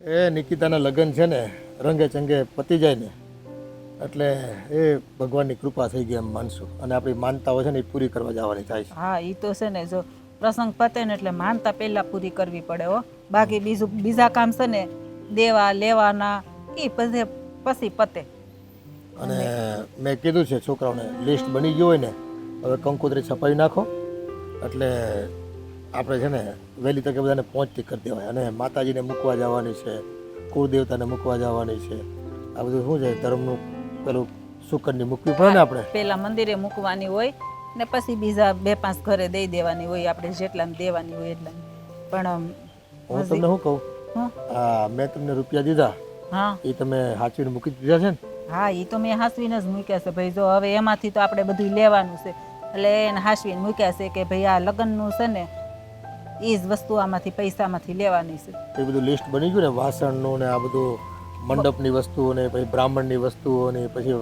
એ નિકિતાના લગ્ન છે ને રંગે ચંગે પતી જાય ને એટલે એ ભગવાનની કૃપા થઈ ગઈ એમ માનશું અને આપણી માનતાઓ છે ને એ પૂરી કરવા જવાની થાય છે. હા એ તો છે ને, જો પ્રસંગ પતે ને એટલે માનતા પહેલા પૂરી કરવી પડે હો. બાકી બીજા કામ છે ને દેવા લેવાના એ પછી પતે. અને મેં કીધું છે છોકરાઓને લિસ્ટ બની ગયું હોય ને હવે કંકોત્રી છપાવી નાખો એટલે આપણે છે ને વહેલી તકે બધાને પહોંચતી કરી દેવાય. અને માતાજીને મૂકવા જવાની છે, કુળદેવતાને મૂકવા જવાની છે, આ બધું શું છે ધર્મનું પેલું શુકનની મૂકવી પડે ને આપણે. પેલા મંદિરે મૂકવાની હોય ને પછી બીજા 2-5 ઘરે દઈ દેવાની હોય, આપણે જેટલા દેવાની હોય એટલા. પણ હું તમને શું કહું, હા મેં તમને રૂપિયા દીધા હા એ તમે સાચવીને મૂકી દીધા છે ને? હા એ તો મેં હાસવીને જ મૂક્યા છે ભાઈ. જો હવે એમાંથી તો આપણે બધું લેવાનું છે એટલે એને હાસવીને મૂક્યા છે કે ભાઈ આ લગ્નનું છે ને એ જ વસ્તુ આમાંથી પૈસામાંથી લેવાની છે. એ બધું લિસ્ટ બની ગયું ને વાસણનું ને આ બધું મંડપની વસ્તુઓ ને પછી બ્રાહ્મણની વસ્તુઓ ને પછી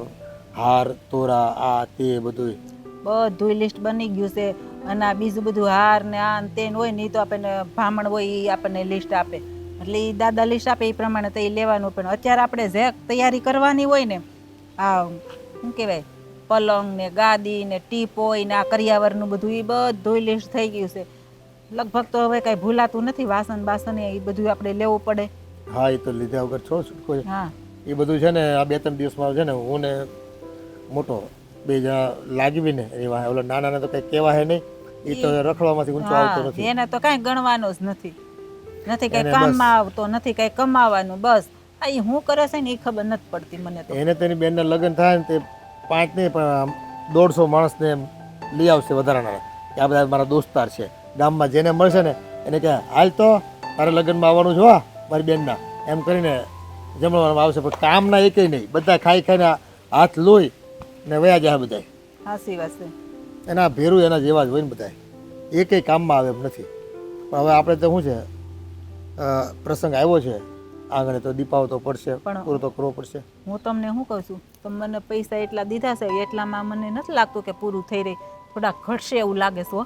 હાર તોરા આ તે બધું લિસ્ટ બની ગયું છે. અને આ બીજું બધું હાર ને આ ને તે હોય ને એ તો આપણને બ્રાહ્મણ હોય એ આપણને લિસ્ટ આપે એટલે એ દાદા લિસ્ટ આપે એ પ્રમાણે તો એ લેવાનું. પણ અત્યારે આપણે જે તૈયારી કરવાની હોય ને આ શું કહેવાય પલંગ ને ગાદી ને ટીપોય ને આ કરિયાવરનું બધું એ બધું લિસ્ટ થઈ ગયું છે. લગભગ તો હવે કઈ ભૂલાતું નથી. વાસણ બાસણ એ બધું આપણે લેવું પડે. હા એ તો લીધા વગર છો છૂટકો છે. હા એ બધું છે ને આ 2-3 દિવસમાં છે ને હું ને મોટો બે જણા લાગવી ને એવા ઓલા નાના તો કઈ કહેવાય નહીં, એ તો રખડવામાંથી ઊંચો આવતો નથી. એને તો કઈ ગણવાનો જ નથી, નથી કઈ કામમાં આવતો નથી, કઈ કમાવાનું. બસ આ ઈ શું કરે છે ને એ ખબર નથી પડતી મને તો. એને તેની બેનના લગ્ન થાય ને તે 5 નહીં પણ 150 માણસને લઈ આવશે વધારાના. આ બધા મારા દોસ્તાર છે ગામમાં, જેને મળશે ને એને કહે હાલ તો તારે લગ્નમાં આવવાનું છો મારી બેનના એમ કરીને જમણવામાં આવશે. પણ કામના એકેય નહીં, બધા ખાઈ ખાઈને હાથ લોહી ને વયા જાય બધા. સાચી વાત છે. એના ભેરું એના જેવા જ હોય ને બધા, એકેય કામમાં આવે એમ નથી. પણ હવે આપણે તો શું છે પ્રસંગ આવ્યો છે આંગણે તો દીપાવો તો પડશે, પૂરો તો કરવો પડશે. હું તમને શું કહું છું, તમે મને પૈસા એટલા દીધા છે એટલામાં મને નથી લાગતું કે પૂરું થઈ રહી, થોડા ઘટશે એવું લાગે છે.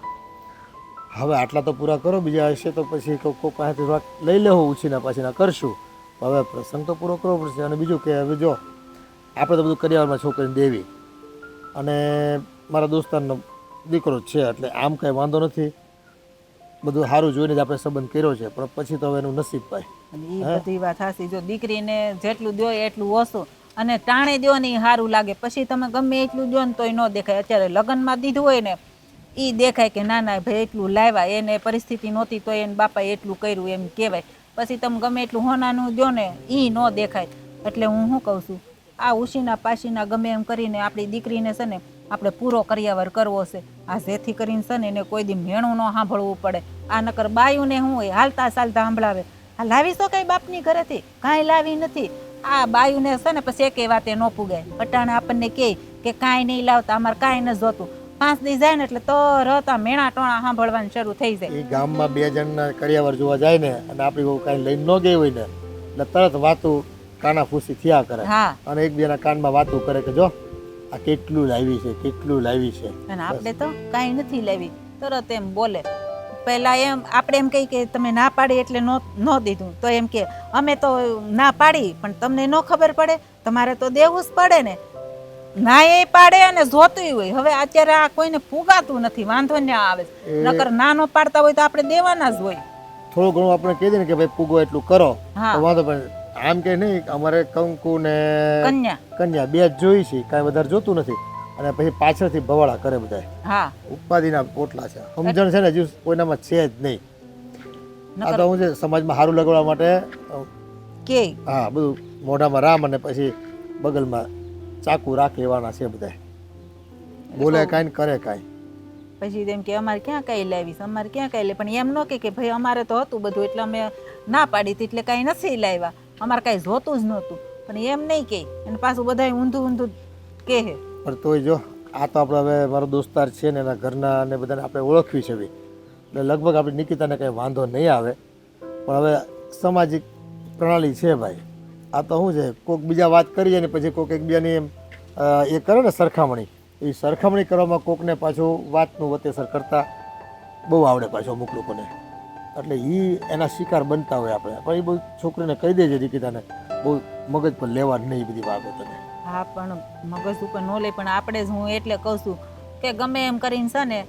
હવે આટલા તો પૂરા કરો, બીજા હશે તો પછી કોઈ પાસેથી લઈ લેવું ઉછીના પાછીના કરશું. હવે પ્રસંગ તો પૂરો કરવો પડશે. અને બીજું કે હવે જો આપણે તો બધું કરિયાવરમાં છોકરીને દેવી અને મારા દોસ્તારનો દીકરો છે એટલે આમ કાંઈ વાંધો નથી, બધું સારું જોઈને જ આપણે સંબંધ કર્યો છે. પણ પછી તો હવે એનું નસીબ પાય. એ બધી વાત સાચી. જો દીકરીને જેટલું દો એટલું ઓછું અને ટાણે દો ને સારું લાગે. પછી તમે ગમે એટલું દો ને તોય ન દેખાય. અત્યારે લગ્નમાં દીધું હોય ને એ દેખાય કે ના ના ભાઈ એટલું લાવ્યા, એને પરિસ્થિતિ નહોતી તો એને બાપાએ એટલું કર્યું એમ કહેવાય. પછી તમે ગમે એટલું હોનાનું દો ને એ ન દેખાય. એટલે હું શું કહું છું, આ ઉશીના પાશીના ગમે એમ કરીને આપણી દીકરીને છે ને આપણે પૂરો કરિયાવર કરવો છે. આ જેથી કરીને છે ને એને કોઈ દી મેણું ન સાંભળવું પડે. આ નકર બાયુને શું હોય હાલતા ચાલતા સાંભળાવે, આ લાવી તો કઈ બાપની ઘરેથી કાંઈ લાવી નથી. આ બાયુને છે ને પછી એકે વાતે ન પુગાય. અટાણે આપણને કહે કે કાંઈ નહીં લાવતા, અમારે કાંઈ ન જોતું. 5 દી જાય ને એટલે તરત આ મેણા ટોણા સાંભળવાનું શરૂ થઈ જાય. એ ગામમાં 2 જણના કરિયાવર જોવા જાય ને અને આપણી બહુ કાંઈ લઈને ન ગઈ હોય ને એટલે તરત વાતું કાના ફૂસી થયા કરે અને એકબીજાના કાનમાં વાતું કરે કે જો આ કેટલું લાવી છે, કેટલું લાવી છે. અને આપણે તો કાંઈ નથી લાવી, તરત એમ બોલે. પહેલા એમ આપણે એમ કહી કે તમે ના પાડી એટલે ન દીધું, તો એમ કે અમે તો ના પાડી પણ તમને ન ખબર પડે, તમારે તો દેવું જ પડે ને. ના એ પાડે અને જોતું હોય. હવે અત્યારે આ કોઈને ફૂગાતું નથી, વાંધો ને આવે. નકર ના નો પાડતા હોય તો આપણે દેવાના જ હોય. થોડું ઘણું આપણે કહી દઈએ ને કે ભાઈ પૂગો એટલું કરો તો વાંધો. પણ આમ કે નહીં, અમારે કંકુ ને કન્યા 2 જ જોઈ છે, કાંઈ વધારે જોતું નથી. અને પછી પાછળથી ભવાડા કરે બધા. હા ઉપાધિના પોટલા છે. સમજણ છે ને હજુ કોઈનામાં છે જ નહીં. આ તો હું છે સમાજમાં સારું લગાડવા માટે કે હા બધું મોઢામાં રામ અને પછી બગલમાં ચાકુ રાખે એવાના છે બધા. બોલે કાંઈ કરે કાંઈ. પછી એમ કે અમારે ક્યાં કઈ લાવીશ, અમારે ક્યાં કઈ લે. પણ એમ ન કે ભાઈ અમારે તો હતું બધું એટલે અમે ના પાડી હતી એટલે કાંઈ નથી લાવ્યા, અમારે કાંઈ જોતું જ નહોતું. પણ એમ નહીં કે અને પાછું બધા ઊંધું ઊંધું કહે. પણ તોય જો આ તો આપણે હવે મારો દોસ્તાર છે ને એના ઘરના અને બધાને આપણે ઓળખવી છે એટલે લગભગ આપણી નિકિતાને કંઈ વાંધો નહીં આવે. પણ હવે સામાજિક પ્રણાલી છે ભાઈ. આ તો શું છે કોઈક બીજા વાત કરી જાય ને પછી કોઈક એકબીજાની એમ એ કરે ને સરખામણી, એ સરખામણી કરવામાં કોકને પાછું વાતનું વતેસર કરતાં બહુ આવડે પાછું અમુક લોકોને. એટલે એ એના શિકાર બનતા હોય આપણે પણ એ બહુ છોકરીને કહી દેજે નિકિતાને બહુ મગજ પર લેવા નહીં એ બધી બાબતોને. હા પણ મગજ ઉપર ન લે પણ આપણે જ હું એટલે કહું છું કે ગમે એમ કરીને છે ને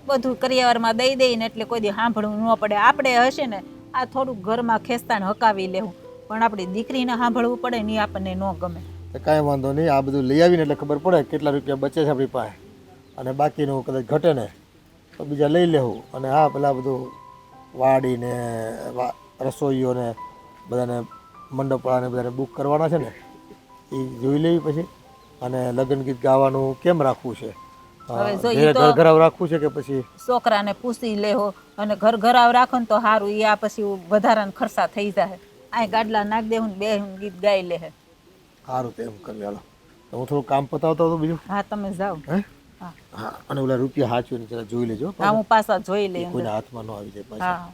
બધું કરિયાવરમાં દઈ દઈને એટલે કોઈ દી સાંભળવું ન પડે. આપણે હશે ને આ થોડુંક ઘરમાં ખેંચતાને હકાવી લેવું પણ આપણી દીકરીને સાંભળવું પડે ને એ આપણને ન ગમે. તો કાંઈ વાંધો નહીં, આ બધું લઈ આવીને એટલે ખબર પડે કેટલા રૂપિયા બચે છે આપણી પાસે અને બાકીનું કદાચ ઘટે ને તો બીજા લઈ લેવું. અને હા પેલા બધું વાડીને રસોઈઓને બધાને મંડપવાળાને બધાને બુક કરવાના છે ને એ જોઈ લેવી પછી. અને લગ્ન ગીત ગાવાનું કેમ રાખવું છે, હવે જો ઈ તો ઘર ઘરાવ રાખવું છે કે પછી છોકરાને પૂછી લેવો અને ઘર ઘરાવ રાખો ને તો સારું. એ આ પછી વધારાના ખર્ચા થઈ જાય. આ ગાડલા નાખ દેવું ને બે ગીત ગાઈ લે. સારું તો એમ કરી હાલો. તો હું થોડું કામ પતાવતો હતો બીજું. હા તમે જાઓ. હે હા અને ઓલા રૂપિયા હાચવીને જરા જોઈ લેજો, હા હું પાછા જોઈ લઈ. કોઈના હાથમાં ન આવી જાય પાછા. હા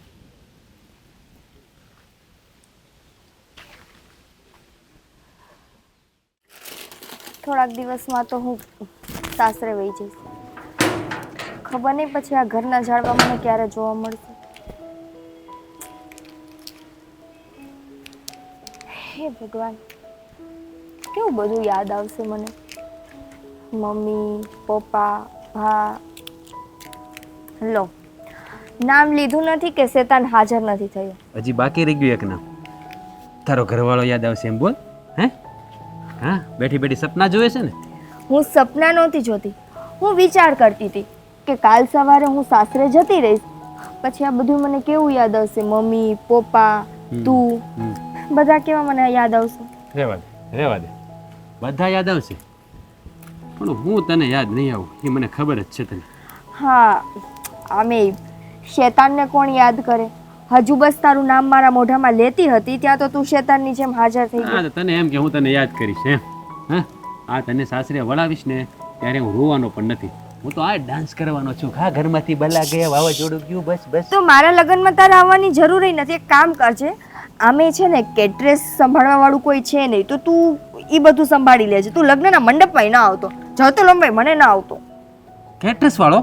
થોડાક દિવસમાં તો હું સાસરે વહી જઈશ. ખબર નહીં પછી આ ઘરના ઝાડવા મને ક્યારે જોવા મળશે. હે ભગવાન, કેવું બધું યાદ આવશે મને. મમ્મી, પપ્પા, ભા. લો, નામ લીધું નથી કે શેતાન હાજર નથી થયો. હજી બાકી રહી ગયું એક નામ. તારો ઘરવાળો યાદ આવશે એમ બોલ. હે હા, બેઠી બેઠી સપના જોવે છે ને. હું સપના નહોતી જોતી, હું વિચાર કરતી હતી કે કાલ સવારે હું સાસરે જતી રહીશ પછી આ બધું મને કેવું યાદ આવશે. મમ્મી, પપ્પા, તું બધા કેવા મને યાદ આવશે. રેવા દે બધા યાદ આવશે પણ હું તને યાદ નહીં આવું એ મને ખબર જ છે તને. હા, આમે શેતાનને કોણ યાદ કરે. હજુ બસ તારું નામ મારા મોઢામાં લેતી હતી ત્યાં તો તું શેતાનની જેમ હાજર થઈ ગઈ. હા, તને એમ કે હું તને યાદ કરીશ એમ. હા, આ તને સાસરે વળાવીશ ને ત્યારે હું રોવાનો પણ નથી. હું તો આ ડાન્સ કરવાનો છું. હા, ઘરમાંથી બલા ગયા, વાવાઝોડું ગયું, બસ બસ. તો મારા લગ્નમાં તારે આવવાની જરૂર નથી. એક કામ કરજે, આમે છે ને કેટરેસ સંભાળવા વાળું કોઈ છે નહીં તો તું એ બધું સંભાળી લેજે. તું લગ્નના મંડપમાં ના આવતો. જતો લંબાઈ મને ના આવતો. કેટરસ વાળો?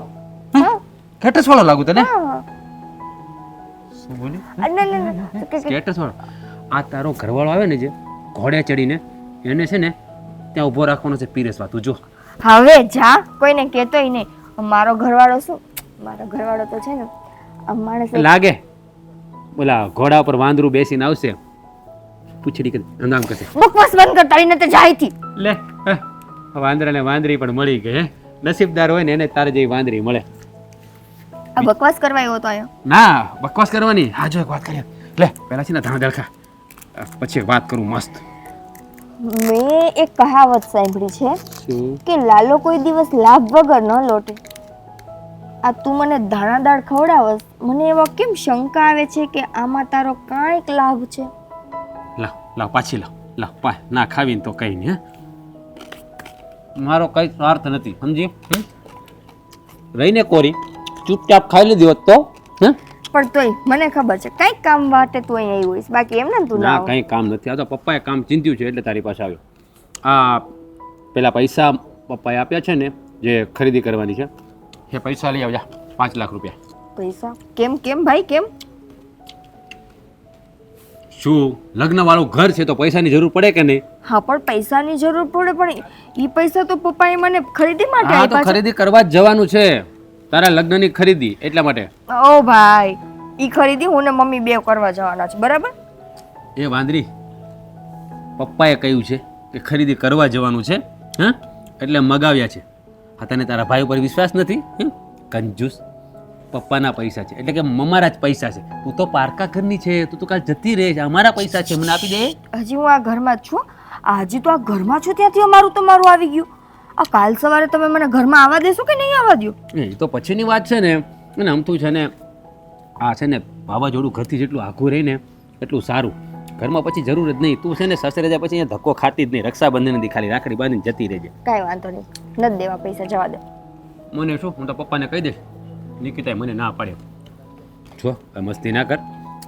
હા કેટરસ વાળો લાગુ તને? હા. શું બોલી? ના. કેટરસ વાળો? આ તારો ઘરવાળો આવે ને જે ઘોડે ચડીને એને છે ને ત્યાં ઊભો રાખવાનો છે પીરસવા. તું જો હવે જા, કોઈને કહેતોય નહીં. મારો ઘરવાળો શું, મારો ઘરવાળો તો છે ને આમ માણસ લાગે બોલા ઘોડા પર વાંદરું બેસીને આવશે, પૂછડી કરી અંદામ કરશે. બકવાસ બંધ કર, તારી નતે જાયથી. લે વાંદરાને વાંદરી પણ મળી ગઈ. હે નસીબદાર હોય ને એને તારે જેવી વાંદરી મળે. આ બકવાસ કરવા આવ્યો તો આયો. ના બકવાસ કરવાની. હા જો એક વાત કરીએ. લે પહેલા છે ને ધાણા દળખા પછી એક વાત કરું મસ્ત. મેં એક કહાવત સાંભળી છે શું? કે લાલો કોઈ દિવસ લાભ વગર ન લોટે. આ તું મને ધાણા દાળ ખવડાવસ, મને એવા કેમ શંકા આવે છે કે આમાં તારો કાંઈક લાભ છે. લાવ પાછી લાવ પા ના ખાવીને તો કઈ નહીં. મારો કઈ સ્વાર્થ નથી સમજી. રહીને કોરી ચૂપચાપ ખાઈ લીધી હોત તો પણ તોય મને ખબર છે કંઈક કામ માટે તું અહીં આવી હોઈશ, બાકી એમ ને તું ના ના આવ. કઈ કામ નથી. આ તો પપ્પાએ કામ ચિંત્યું છે એટલે તારી પાસે આવ્યો. આ પેલા પૈસા પપ્પાએ આપ્યા છે ને જે ખરીદી કરવાની છે એ પૈસા લઈ આવજા 5 લાખ રૂપિયા. પૈસા કેમ કેમ ભાઈ કેમ? શું લગ્ન વાળું ઘર છે તો પૈસાની જરૂર પડે કે નહીં? હા પણ પૈસાની જરૂર પડે પણ એ પૈસા તો પપ્પાએ મને ખરીદી માટે હા તો આપ્યા છે. ખરીદી કરવા જ જવાનું છે તારા લગ્નની ખરીદી એટલા માટે. ઓ ભાઈ, ઈ ખરીદી હું ને મમ્મી બે કરવા જવાના છે, બરાબર? એ વાંદરી પપ્પાએ કહ્યું છે કે ખરીદી કરવા જવાનું છે. હા એટલે મગાવ્યા છે. હા તને તારા ભાઈ ઉપર વિશ્વાસ નથી? કંજૂસ. પપ્પાના પૈસા છે એટલે કે અમારા જ પૈસા છે. તું તો પારકા ઘરની છે, તું તો કાલ જતી રહે છે. અમારા પૈસા છે, મને આપી દે. હજી હું આ ઘરમાં જ છું. હજી તો આ ઘરમાં છું ત્યાંથી અમારું તમારું આવી ગયું. આ કાલ સવારે તમે મને ઘરમાં આવવા દેશો કે નહીં આવવા દો? એ તો પછીની વાત છે ને. અને આમ તું છે ને આ છે ને વાવાઝોડું ઘરથી જેટલું આઘું રહે ને એટલું સારું. ઘરમાં પછી જરૂર જ નહીં. તું છે ને સસરે જાય પછી અહીંયા ધક્કો ખાતી જ નહીં. રક્ષાબંધન નથી, ખાલી રાખડી બાંધીને જતી રહેજે. કાંઈ વાંધો નહીં, નથી દેવા પૈસા, જવા દે. મને શું, હું તો પપ્પાને કહી દઈશ. નિકિતાએ મને ના પાડે. જો મસ્તી ના કર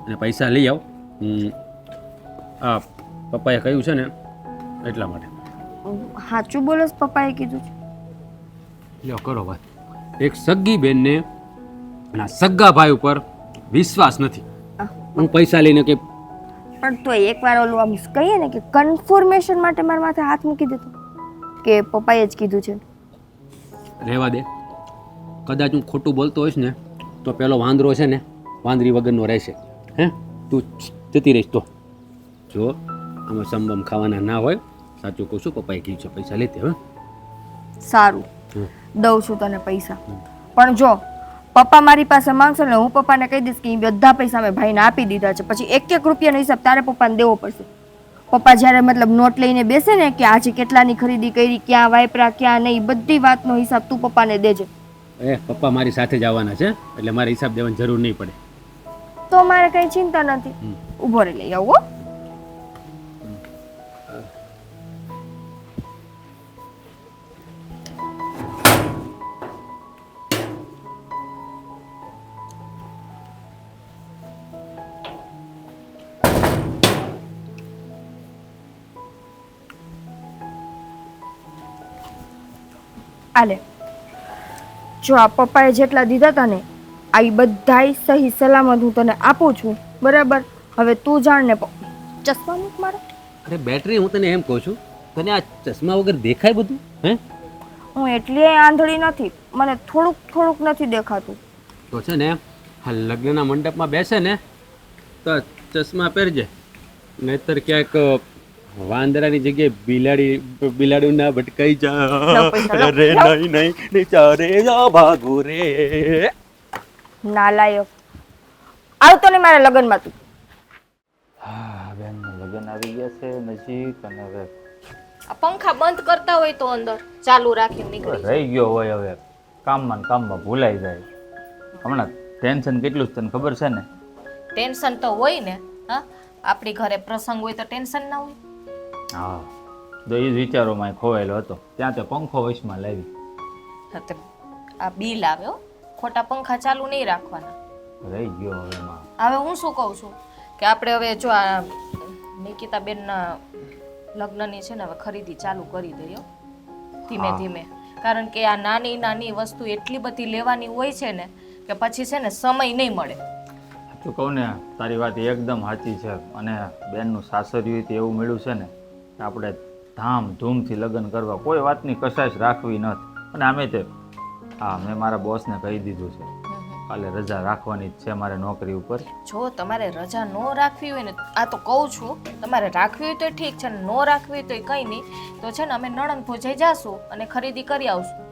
અને પૈસા લઈ આવ. આ પપ્પાએ કહ્યું છે ને એટલા માટે. સાચું બોલો, પપ્પાએ કીધું છે. લ્યો કરો વાત. એક સગ્ગી બેનને અને સગ્ગા ભાઈ ઉપર વિશ્વાસ નથી. હું પૈસા લઈને કે પણ તો એકવાર ઓલું આમ કહીએ ને કે કન્ફર્મેશન માટે મારા માથે હાથ મૂકી દેતો કે પપ્પાએ જ કીધું છે. રહેવા દે. કદાચ હું ખોટું બોલતો હોઈશ ને તો પેલો વાંદરો છે ને વાંદરી વગરનો રહેશે. હે તું જતી રહીશ તો જો આમાં સંબમ ખાવાના ના હોય. સાચું કહું છું, પપ્પાએ કીધું છે પૈસા લેતે. હવે સારું, દઉં છું તને પૈસા. પણ જો પપ્પા મારી પાસે માંગશે ને હું પપ્પાને કહી દઈશ કે એ બધા પૈસા મેં ભાઈને આપી દીધા છે, પછી એક એક રૂપિયાનો હિસાબ તારે પપ્પાને દેવો પડશે. પપ્પા જ્યારે મતલબ નોટ લઈને બેસે ને કે આજે કેટલાની ખરીદી કરી, ક્યાં વાપરા ક્યાં નહીં, બધી વાતનો હિસાબ તું પપ્પાને દેજે. પપ્પા મારી સાથે જ આવવાના છે એટલે મારે હિસાબ દેવાની જરૂર નહીં પડે. તો મારે કઈ ચિંતા નથી. ઊભો રહી લઈ આવો. આલે, જો આ પપ્પાએ જેટલા દીધા હતા ને આ બધાય સહી સલામત હું તને આપું છું, બરાબર? હવે તું જાણ ને ચશ્મા મૂક મારે. અરે બેટરી, હું તને એમ કહું છું, તને આ ચશ્મા વગર દેખાય બધું? હે હું એટલી આંધળી નથી, મને થોડુંક થોડુંક નથી દેખાતું. તો છે ને આ લગ્નના મંડપમાં બેસે ને તો ચશ્મા પહેરજે, નહીતર ક્યાંક વાંદરાની જગ્યાએ બિલાડું ના ભટકાઈ જા રે. નહીં નહીં ચારે જા ભાગો રે. નાલાયક, આવતો ને મારા લગ્નમાં તું. હા બેન, લગ્ન આવી ગયા છે નજીક અને હવે આ પંખા બંધ કરતા હોય તો અંદર ચાલુ રાખીને નીકળી રહી ગયો હોય હવે કામમાં ને કામમાં ભૂલાઈ જાય. હમણાં ટેન્શન કેટલું છે તને ખબર છે ને? ટેન્શન તો હોય ને. હા, આપણી ઘરે પ્રસંગ હોય તો ટેન્શન ના હોય. હા, તો એ જ વિચારોમાં ખોવાયેલો હતો, ત્યાં તે પંખો વશમાં લાવી. હા, તે આ બિલ આવે હો, ખોટા પંખા ચાલુ નહીં રાખવાના. રહી ગયો હવે એમાં. હવે હું શું કહું છું કે આપણે હવે જો આ નિકિતાબેનના લગ્નની છે ને હવે ખરીદી ચાલુ કરી દઈએ ધીમે ધીમે, કારણ કે આ નાની નાની વસ્તુ એટલી બધી લેવાની હોય છે ને કે પછી છે ને સમય નહીં મળે. તું કહું ને, તારી વાત એકદમ સાચી છે. અને બેનનું સાસરિયું તે એવું મળ્યું છે ને કે આપણે ધામધૂમથી લગ્ન કરવા, કોઈ વાતની કશાશ રાખવી નથી. અને આમે તે હા, મેં મારા બોસને કહી દીધું છે કાલે રજા રાખવાની જ છે મારે નોકરી ઉપર. જો તમારે રજા ન રાખવી હોય ને, આ તો કહું છું, તમારે રાખવી હોય તો ઠીક છે, ન રાખવી હોય તો કંઈ નહીં. તો છે ને અમે નણંદ ભોજાઈ જાશું અને ખરીદી કરી આવશું.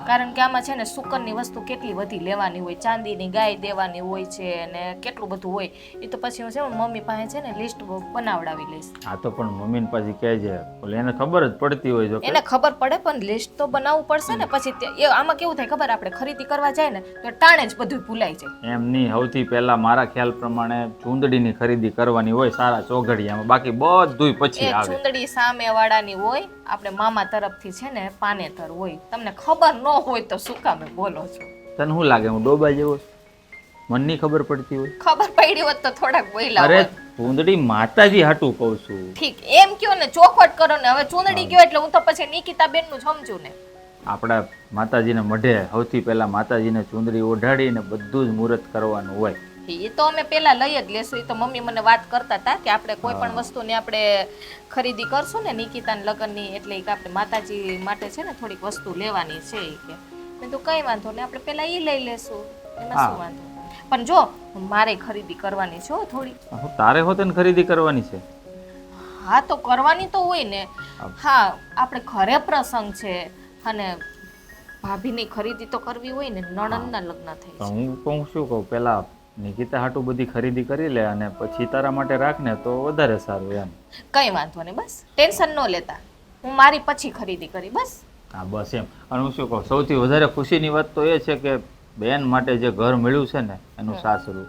કારણ કે આમાં છે ને સુકનની વસ્તુ કેટલી બધી લેવાની હોય, ચાંદીની ગાય દેવાની હોય છે અને કેટલું બધું હોય. એ તો પછી હું છે ને મમ્મી પાસે છે ને લિસ્ટ બનાવડાવી લઈશ. આ તો પણ મમ્મીને પછી કહેજે, એટલે એને ખબર જ પડતી હોય. જો એને ખબર પડે પણ લિસ્ટ તો બનાવવું પડશે ને. પછી આમાં કેવું થાય ખબર, આપણે ખરીદી કરવા જાય ને તો ટાણે જ બધું ભૂલાઈ જાય. એમ નહીં, સૌથી પહેલા મારા ખ્યાલ પ્રમાણે ચૂંદડીની ખરીદી કરવાની હોય, સારા ચોઘડિયામાં. બાકી બધુંય પછી એ આવે. ચૂંદડી સામે વાળાની હોય, આપણે મામા તરફથી છે ને પાનેતર હોય. તમને ખબર ન હોય તો શું કામે બોલો છો? તને શું લાગે હું ડોબા જેવો છું? મનની ખબર પડતી હોય? ખબર પડી હોત તો થોડાક બોલ્યા અરે હોત. ચૂંદડી માતાજી હાટું કહું છું. ઠીક, એમ કયો ને, ચોખવટ કરો ને. હવે ચૂંદડી ગયો એટલે હું તો પછી નિકિતાબેન નું સમજુ ને. આપણા માતાજીને મઢે સૌથી પહેલા માતાજીને ચૂંદડી ઓઢાડીને બધું જ મુહૂર્ત કરવાનું હોય. એ તો અમે પેલા લઈ જ લેશું. એ તો મમ્મી મને વાત કરતા હતા કે આપણે કોઈ પણ વસ્તુની આપણે ખરીદી કરશું ને નિકિતાના લગ્નની, એટલે કે આપણે માતાજી માટે છે ને થોડીક વસ્તુ લેવાની છે. એ કે મેં તો કઈ વાંધો નહીં, આપણે પેલા એ લઈ લેશું, એમાં શું વાંધો. પણ જો મારે ખરીદી કરવાની છે થોડી. તારે હોતે ને ખરીદી કરવાની છે? હા, તો કરવાની તો હોય ને. હા, આપણે ઘરે પ્રસંગ છે અને ભાભીની ખરીદી તો કરવી હોય ને, નણંદના લગ્ન થઈ છે. હું કહું શું કહું, પેલા નિકિતા હાટું બધી ખરીદી કરી લે અને પછી તારા માટે રાખ ને તો વધારે સારું. એમ કઈ વાંધો નહીં, બસ ટેન્શન ન લેતા. હું મારી પછી ખરીદી કરી બસ. હા બસ એમ. અને હું શું કહું, સૌથી વધારે ખુશીની વાત તો એ છે કે બેન માટે જે ઘર મળ્યું છે ને એનું સાસરું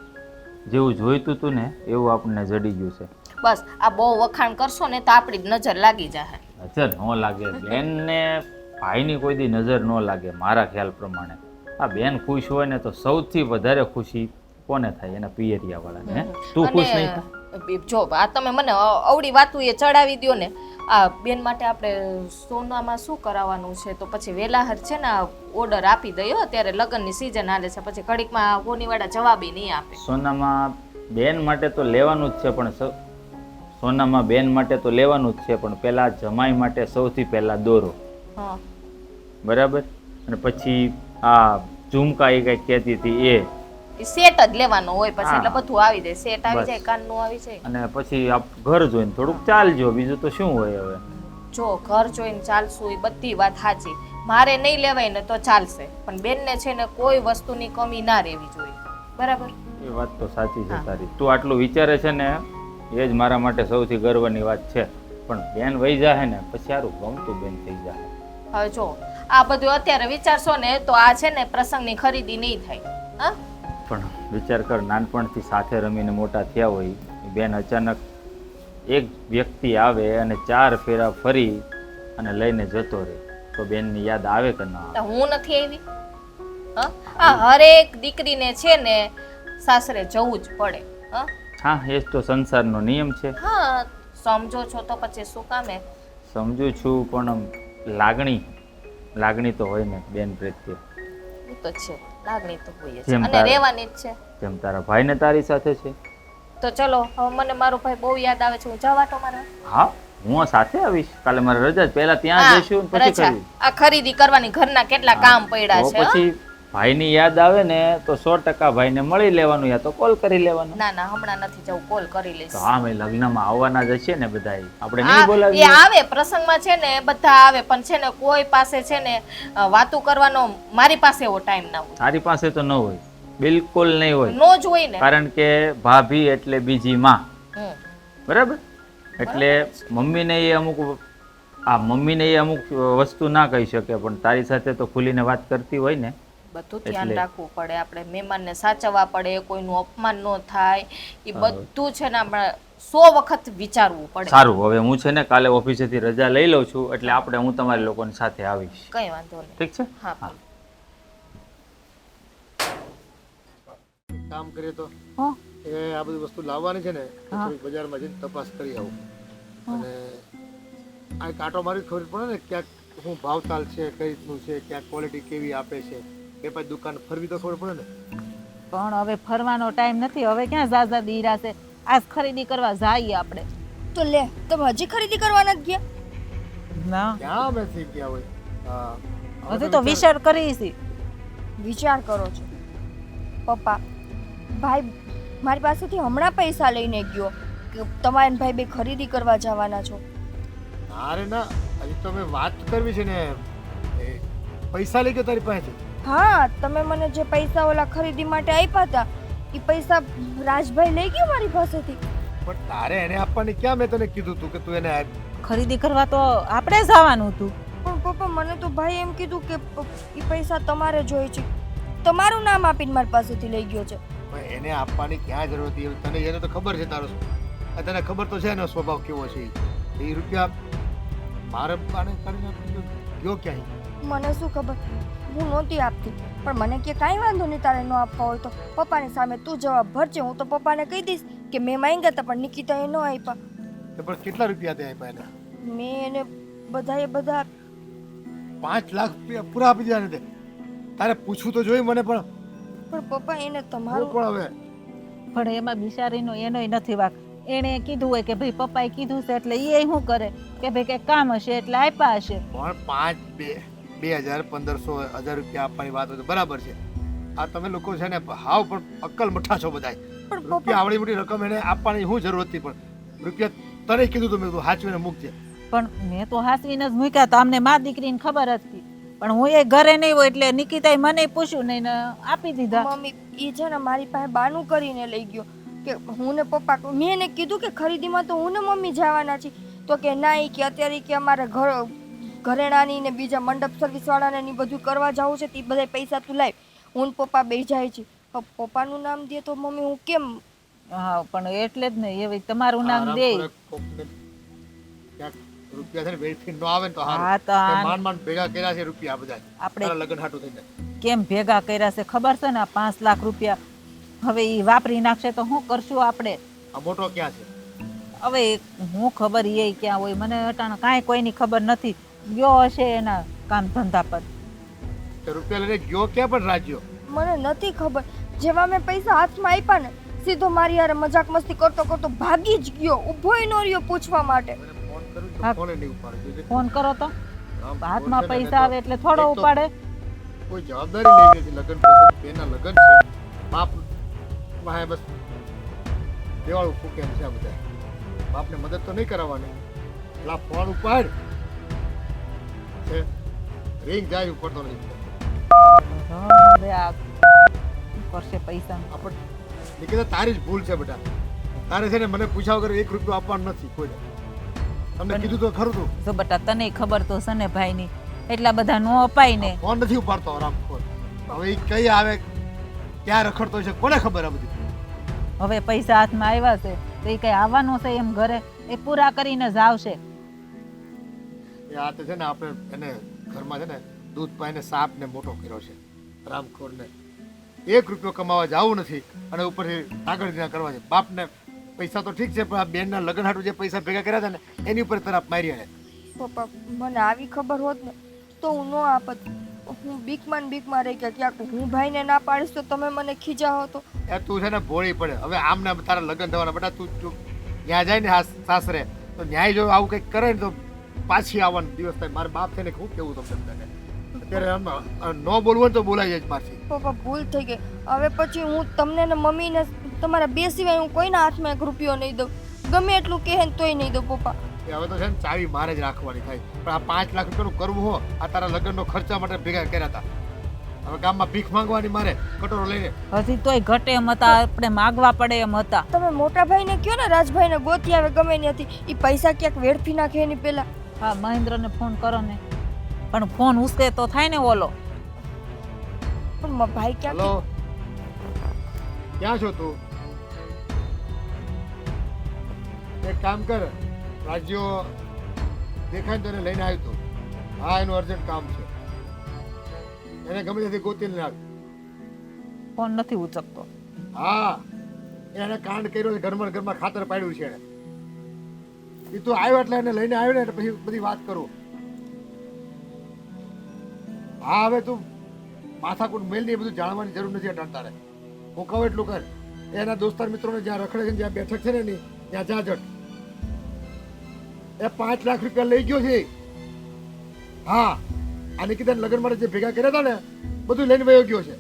જેવું જોઈતું હતું ને એવું આપણને જડી ગયું છે. બસ આ બહુ વખાણ કરશો ને તો આપણી નજર લાગી જાય. નજર ન લાગે બેનને, ભાઈની કોઈ દી નજર ન લાગે મારા ખ્યાલ પ્રમાણે. આ બેન ખુશ હોય ને તો સૌથી વધારે ખુશી કોને થાય? એના પિયરિયા વાળાને. તું ખુશ નહીં થાય? જો આ તમે મને અવળી વાતું એ ચડાવી દો ને. આ બેન માટે આપણે સોનામાં શું કરાવવાનું છે તો પછી વેલાહર છે ને ઓર્ડર આપી દઈએ. અત્યારે લગ્નની સિઝન હાલે છે, પછી ઘડીકમાં કોનીવાળા જવાબી નહીં આપે. સોનામાં બેન માટે તો લેવાનું જ છે, પણ સોનામાં બેન માટે તો લેવાનું જ છે, પણ પેલા જમાઈ માટે સૌથી પહેલા દોરો, હા બરાબર. અને પછી આ ઝુમકા એ કંઈક કહેતી હતી એ, એ સેટ જ લેવાનો હોય પછી, હા. એટલે બધું આવી જાય, સેટ આવી બસ. જાય, કાનનું આવી જાય. અને પછી આપ ઘર જોઈને થોડુંક ચાલજો, બીજું તો શું હોય હવે. જો ઘર જોઈને ચાલશું એ બધી વાત સાચી, મારે નહીં લેવાય ને તો ચાલશે, પણ બેનને છે ને કોઈ વસ્તુની કમી ના રહેવી જોઈએ, બરાબર. એ વાત તો સાચી છે હા. તારી. તું આટલું વિચારે છે ને એ જ મારા માટે સૌથી ગર્વની વાત છે. પણ બેન વહી જાહે ને પછી સારું ગમતું બેન થઈ જાય. હવે જો આ બધું અત્યારે વિચારશો ને તો આ છે ને પ્રસંગની ખરીદી નહીં થાય. હા પણ વિચાર કર, નાનપણથી સાથે રમીને મોટા થયા હોય એ બેન અચાનક એક વ્યક્તિ આવે અને 4 ફેરા ફરી અને લઈને જતો રહે તો બેનની યાદ આવે કે ના આવે? તો હું નથી આવી. હા આ હરેક દીકરીને છે ને સાસરે જવું જ પડે. હા હા, એ જ તો સંસારનો નિયમ છે. હા સમજો છો તો પછી શું કામે. સમજુ છું, પણ લાગણી તો હોય ને બેન પ્રત્યે. એ તો છે, લાગણી તો હોય જ જેમ અને તારે- રહેવાની જ છે. જેમ તારા ભાઈને તારી સાથે છે. તો ચલો હવે મને મારો ભાઈ બહુ યાદ આવે છે, હું જવા તો મારા. હા, હું સાથે આવીશ. કાલે મારે રજા જ, પહેલા ત્યાં હા, જઈશું ને પછી રજા. કરીશ. આ ખરીદી કરવાની, ઘરના કેટલા કામ પડ્યા તો છે. હા? પછી ભાઈની યાદ આવે ને તો 100% ભાઈને મળી લેવાનું, યા તો કોલ કરી લેવાનો. ના ના હમણાં નથી જવું, કોલ કરી લઈશ. તો હા, મેં લગ્નમાં આવવાના જ છે ને બધાય, આપણે હા, નહીં એ બોલાવીએ? આવે પ્રસંગમાં છે ને બધા આવે, પણ છે ને કોઈ પાસે છે ને વાતું કરવાનો મારી પાસે એવો ટાઈમ ના હોય. તારી પાસે તો ન હોય, બિલકુલ નહીં હોય. નો જ હોય ને. કારણ કે ભાભી એટલે બીજી માં, હમ. બરાબર. એટલે મમ્મીને એ અમુક વસ્તુ ના કહી શકે, પણ તારી સાથે તો ખુલીને વાત કરતી હોય ને. બધું ધ્યાન એટલે- રાખવું પડે, આપણે મહેમાનને સાચવવા પડે, કોઈનું અપમાન ન થાય, એ બધું છે ને આપણે 100 વખત વિચારવું પડે. સારું, હવે હું છે ને કાલે ઓફિસેથી રજા લઈ લઉં છું, એટલે હું તમારી લોકોની સાથે આવીશ. કઈ વાંધો નહીં. ઠીક છે? હા હા. કામ કરીએ તો હો એ આ બધી વસ્તુ લાવવાની છે ને એ થોડીક બજારમાં જઈને તપાસ કરી આવું, અને આ કાંટો મારી ખબર પડે ને ક્યાંક શું ભાવતાલ છે, કઈ રીતનું છે, ક્યાંક ક્વોલિટી કેવી આપે છે, એ પછી દુકાન ફરવી તો ખબર પડે ને. પણ હવે ફરવાનો ટાઈમ નથી, હવે ક્યાં ઝાઝા દીરા છે, આજ ખરીદી કરવા જઈએ આપણે. તો લે તમે હજી ખરીદી કરવા નથી ગયા? ના ક્યાં અમે થઈ ગયા હોય. હા, હવે હજુ તો વિચાર કરીશી. વિચાર કરો છો પપ્પા, ભાઈ મારી પાસેથી હમણાં પૈસા લઈને ગયો કે તમારે ને ભાઈ બે ખરીદી કરવા જવાના છો. અરે ના, હજી તો અમે વાત કરવી છે ને. એ પૈસા લઈ ગયો તારી પાસેથી? હા તમે મને જે પૈસા ઓલા ખરીદી માટે આપ્યા હતા એ પૈસા રાજભાઈ લઈ ગયો મારી પાસેથી. પણ તારે એને આપવાની ક્યાં મેં તને કીધું તું કે તું એને આપ? ખરીદી કરવા તો આપણે જવાનું હતું. પણ પપ્પા મને તો ભાઈ એમ કીધું કે એ પૈસા તમારે જોઈએ છે, તમારું નામ આપીને મારી પાસેથી લઈ ગયો છે. પણ એને આપવાની ક્યાં જરૂર હતી? તને એને તો ખબર છે તારો તને ખબર તો છે એનો સ્વભાવ કેવો છે. એ રૂપિયા મારે પાને કરીને ગયો ક્યાંય? મને શું ખબર, હું નહોતી આપતી, પણ મને કે કાંઈ વાંધો નહીં, તારે ન આપવા હોય તો પપ્પાની સામે તું જવાબ ભરજે. હું તો પપ્પાને કહી દઈશ કે મેં માંગ્યા હતા પણ નિકિતાએ ન આપ્યા. તો પણ કેટલા રૂપિયા તે આપ્યા એને? મેં એને બધા 5 લાખ રૂપિયા પૂરા આપી દીધા ને તે. તારે પૂછવું તો જોઈએ મને પણ. પણ પપ્પા એને હું તમારું પણ હવે પણ એમાં બિચારીનો એનોય નથી વાક. એણે કીધું હોય કે ભાઈ પપ્પાએ કીધું છે એટલે એ શું કરે કે ભાઈ કંઈક કામ હશે એટલે આપ્યા હશે. પણ 2,000 1,500 1000 રૂપિયા આપવાની વાત હોય તો બરાબર છે. આ તમે લોકો છે ને હાવ પણ અક્કલ મઠા છો બધાય. પણ રૂપિયા પપ્પા આવડી મોટી રકમ એને આપવાની શું જરૂર હતી? પણ રૂપિયા તને કીધું તો મેં હાચવીને મૂકજે. પણ મેં તો હાસવીને જ મૂક્યા હતા, અમને મા દીકરીને ખબર હતી. પણ હું એ ઘરે નહીં હોય એટલે નિકિતાએ મને પૂછ્યું નહીં ને આપી દીધા. મમ્મી એ છે ને મારી પાસે બાનું કરીને લઈ ગયો કે હું ને પપ્પા, મેં એને કીધું કે ખરીદીમાં તો હું ને મમ્મી જવાના છીએ, તો કે ના ઈ કે અત્યારે કે અમારે ઘરેણાની ને બીજા મંડપ સર્વિસ વાળાને ને બધું કરવા જવું છે, તે બધા પૈસા તું લાવ. હું ને પપ્પા બે જાય છે. હવે પપ્પાનું નામ દે તો મમ્મી હું કેમ? હા પણ એટલે જ ને, એ તમારું નામ દે. ક્યાંક રૂપિયા છે ને વેડફી ન આવે ને તો હા હારું. તો તે માંડ માંડ ભેગા કર્યા છે રૂપિયા બધા. આપણે તારા લગ્ન હાટું થઈને. કેમ ભેગા કર્યા છે ખબર છે ને? 5 લાખ રૂપિયા હવે એ વાપરી નાખશે તો શું કરશું આપણે? આ મોટો ક્યાં છે? હવે હું ખબર એ ક્યાં હોય, મને અટાણે કાંઈ કોઈની ખબર નથી. ગયો હશે એના કામ ધંધા પર. તે રૂપિયા લઈને ગયો ક્યાં પણ રાજ્યો? મને નથી ખબર. જેવા મેં પૈસા હાથમાં આપ્યા ને સીધો મારી હારે મજાક મસ્તી કરતો કરતો ભાગી જ ગયો, ઊભોય ન રહ્યો પૂછવા માટે. ફોન કરું હા. તો ફોને નહીં ઉપાડે. ફોન કરો તો આમ હાથમાં ફોન છે ને પૈસા આવે એટલે થોડો એક તો ઉપાડે. કોઈ જવાબદારી લેવી નથી. લગ્ન પ્રસંગ બેના લગ્ન છે, બાપ વાહે બસ દેવાળું ફૂકે એમ છે આ બધા. બાપને મદદ તો નહીં કરાવવાની. પેલા ફોન ઉપાડ છે, રિંગ જાય ઉપર તો નહીં. હવે આ શું કરશે પૈસા? આપણ નિકિતા તારી જ ભૂલ છે બેટા. તારે છે ને મને પૂછ્યા વગર 1 રૂપિયો આપવાનો નથી કોઈને. તમને કીધું તો ખરું તું. જો બટા તને ખબર તો છે ને ભાઈની, એટલા બધા નો અપાય ને. ફોન નથી ઉપાડતો આરામખોર. હવે ઈ કઈ આવે ક્યાં રખડતો છે કોને ખબર આ બધી. હવે પૈસા હાથમાં આવ્યા છે તો એ કઈ આવવાનો છે એમ ઘરે? એ પૂરા કરીને જ આવશે. એ આ તો છે ને આપણે એને ઘરમાં છે ને દૂધ પાઈને સાપ ને મોટો કર્યો છે રામખોર ને. 1 રૂપિયો કમાવા જાવું નથી અને ઉપરથી આગળ કરવા છે. બાપને પૈસા તો ઠીક છે પણ આ બેનના લગ્ન હાટુ જે પૈસા ભેગા કર્યા હતા ને એની ઉપર તરફ મારી હે. પપ્પા મને આવી ખબર હોત ને તો હું ન આપત. હું બીકમાં ને બીકમાં રહી ગયા. ક્યાંક હું ભાઈને ના પાડીશ તો તમે મને ખીજાવો તો. એ તું છે ને ભોળી પડે. હવે આમ ને તારા લગ્ન થવાના બેટા. તું ત્યાં જાય ને સાસરે તો ન્યાય જો આવું કંઈક કરે ને તો પાછી આવવાનો દિવસ થાય. મારા બાપ છે ને શું કેવું તમને અત્યારે આમ ન બોલવું હોય તો બોલાઈ જાય પાછી. પપ્પા ભૂલ થઈ ગઈ. હવે પછી હું તમને ને મમ્મીને તમારા બે સિવાય હું કોઈના હાથમાં 1 રૂપિયો નહીં દઉં. ગમે એટલું કહે ને તોય નહીં દઉં પપ્પા. એ હવે તો છે ને ચાવી મારે જ રાખવાની થાય. પણ આ 5 લાખ રૂપિયાનું કરવું હો આ તારા લગ્નનો ખર્ચા માટે ભેગા કર્યા હતા. હવે ગામમાં ભીખ માંગવાની મારે કટોરો લઈને. હજી તોય ઘટે એમ હતા, આપણે માગવા પડે એમ હતા. તમે મોટા ભાઈને કયો ને રાજભાઈને ગોતી આવે ગમે ત્યાંથી. એ પૈસા ક્યાંક વેડફી નાખે એની પહેલા. હા મહેન્દ્રને ફોન કરો ને. પણ ફોન ઉસકે તો થાય ને ઓલો. પણ ભાઈ ક્યાં હલો ક્યાં છો તું? એક કામ કર, રાજ્યો દેખાય ને તને લઈને આવ્યો તું. હા એનું અર્જન્ટ કામ છે. એને ગમે ત્યાંથી ગોતીને આવ. ફોન નથી ઉચકતો. હા એને કાંડ કર્યો છે. ઘરમાં ઘરમાં ખાતર પાડ્યું છે એને. એ તું આવ્યો એટલે એને લઈને આવ્યો ને એટલે પછી બધી વાત કરું. હા હવે તું માથાકૂટ મેલ ને એ બધું જાણવાની જરૂર નથી અટાણ તારે. હું કહું એટલું કર. એના દોસ્તાર મિત્રોને જ્યાં રખડે છે જ્યાં બેઠક છે ને એની ત્યાં જા જટ. એ 5 લાખ રૂપિયા લઈ ગયો છે. હા આ નિકિતા લગ્ન માટે જે ભેગા કર્યા હતા ને બધું લઈને વયો ગયો છે.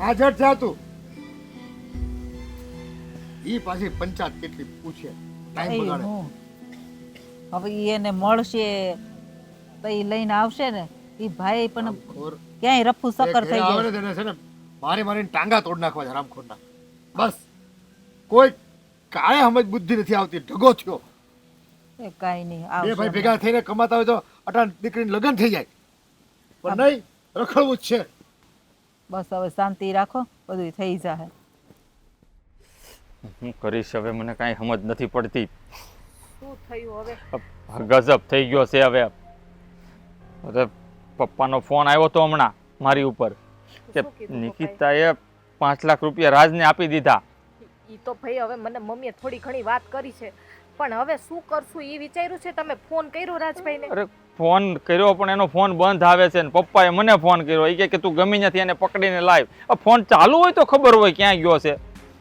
આ જટ જા તું. ઈ પાછી પંચાયત કેટલી પૂછે ટાઈમ એ બગાડે. હું. હવે ઈ એને મળશે તો ઈ લઈને આવશે ને. ઈ ભાઈ પણ ખોર ક્યાંય રફુ સકર થઈ આવે ગયો. ને તેને છે ને મારી મારીને ટાંગા તોડ નાખવા છે રામખોરના. બસ કોઈ કાળે સમજ બુદ્ધિ નથી આવતી. ઢગો થયો. એ કાંઈ નહીં બે ભાઈ આવશે. ભેગા થઈને કમાતા હોય તો અટાણ દીકરીને લગ્ન થઈ જાય. પણ નહીં, રખડવું જ છે. બસ હવે શાંતિ રાખો, બધું થઈ જાય. હું કરીશ હવે મને કાંઈ સમજ નથી પડતી. શું થયું હવે? ગજબ થઈ ગયો છે હવે. અરે પપ્પાનો ફોન આવ્યો તો હમણાં મારી ઉપર કે નિકિતાએ 5 લાખ રૂપિયા રાજને આપી દીધા. ઈ તો ભાઈ હવે મને મમ્મીએ થોડી ઘણી વાત કરી છે પણ હવે શું કરશું એ વિચાર્યું છે. તમે ફોન કર્યો રાજભાઈને? અરે ફોન કર્યો પણ એનો ફોન બંધ આવે છે ને પપ્પાએ મને ફોન કર્યો. એ કે તું ગમી નથી એને પકડીને લાવ. ફોન ચાલુ હોય તો ખબર હોય ક્યાં ગયો છે.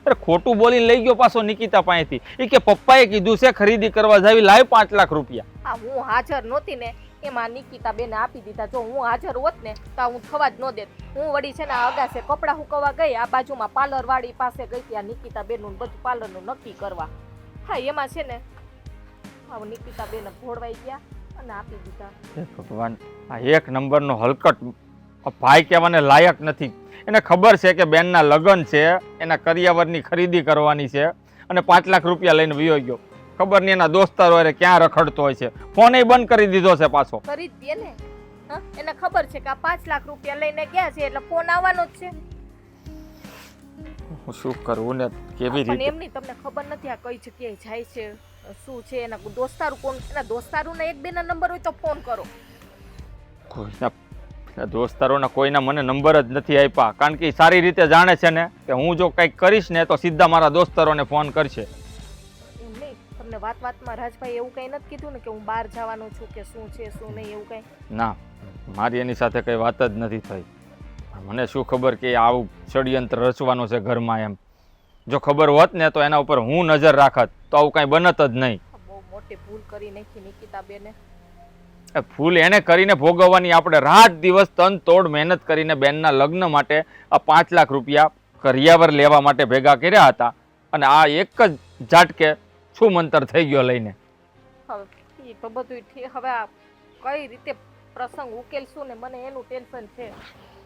અરે ખોટું બોલીને લઈ ગયો પાછો નિકિતા પાસેથી. એ કે પપ્પાએ કીધું છે ખરીદી કરવા જાવી લાવ 5 લાખ રૂપિયા. આ હું હાજર નહોતી ને એમાં નિકિતા બેને આપી દીધા. જો હું હાજર હોત ને તો હું થવા જ ન દેત. હું વળી છે ને આ અગાસે કપડાં સુકવવા ગઈ. આ બાજુમાં પાર્લર વાળી પાસે ગઈ હતી આ નિકિતા બેનનું બધું પાર્લરનું નક્કી કરવા. હા એમાં છે ને હવે નિકિતા બેને ભોળવાઈ ગયા અને આપી દીધા. હે ભગવાન, આ 1 નંબરનો હલકટ ભાઈ કહેવાને લાયક નથી. એને ખબર છે કે બેનના લગ્ન છે, એના કરિયાવરની ખરીદી કરવાની છે અને 5 લાખ રૂપિયા લઈને વયો ગયો. ખબર નહીં એના દોસ્તારો અરે ક્યાં રખડતો હોય છે. ફોન બંધ કરી દીધો છે પાછો. કરી જ દે ને. હા એને ખબર છે કે આ 5 લાખ રૂપિયા લઈને ગયા છે એટલે ફોન આવવાનો જ છે. હું શું કરવું ને કેવી પણ રીતે? એમની તમને ખબર નથી આ કઈ જગ્યાએ જાય છે શું છે એના દોસ્તારું કોણ. એના દોસ્તારુના 1-2 ના નંબર હોય તો ફોન કરો. કોઈના દોસ્તારોના કોઈના મને નંબર જ નથી આપ્યા કારણ કે એ સારી રીતે જાણે છે ને કે હું જો કંઈક કરીશ ને તો સીધા મારા દોસ્તારોને ફોન કરશે. એમ નહીં તમને વાતમાં રાજભાઈ એવું કંઈ નથી કીધું ને કે હું બહાર જવાનો છું કે શું છે શું નહીં એવું કંઈ? ના, મારી એની સાથે કંઈ વાત જ નથી થઈ. મને શું ખબર કે આવું ષડયંત્ર રચવાનું છે ઘરમાં એમ. જો ખબર હોત ને તો એના ઉપર હું નજર રાખત તો આવું કાંઈ બનત જ નહીં. બહુ મોટી ભૂલ કરી નાખી નિકિતાબેને. એ ભૂલ એને કરીને ભોગવવાની. આપણે રાત દિવસ તન તોડ મહેનત કરીને બેનના લગ્ન માટે આ 5 લાખ રૂપિયા કરિયાવર લેવા માટે ભેગા કર્યા હતા અને આ એક જ ઝાટકે શું મંતર થઈ ગયો લઈને. હવે એ તો બધું ઠીક. હવે આ કઈ રીતે પ્રસંગ ઉકેલશું ને મને એનું ટેન્શન છે.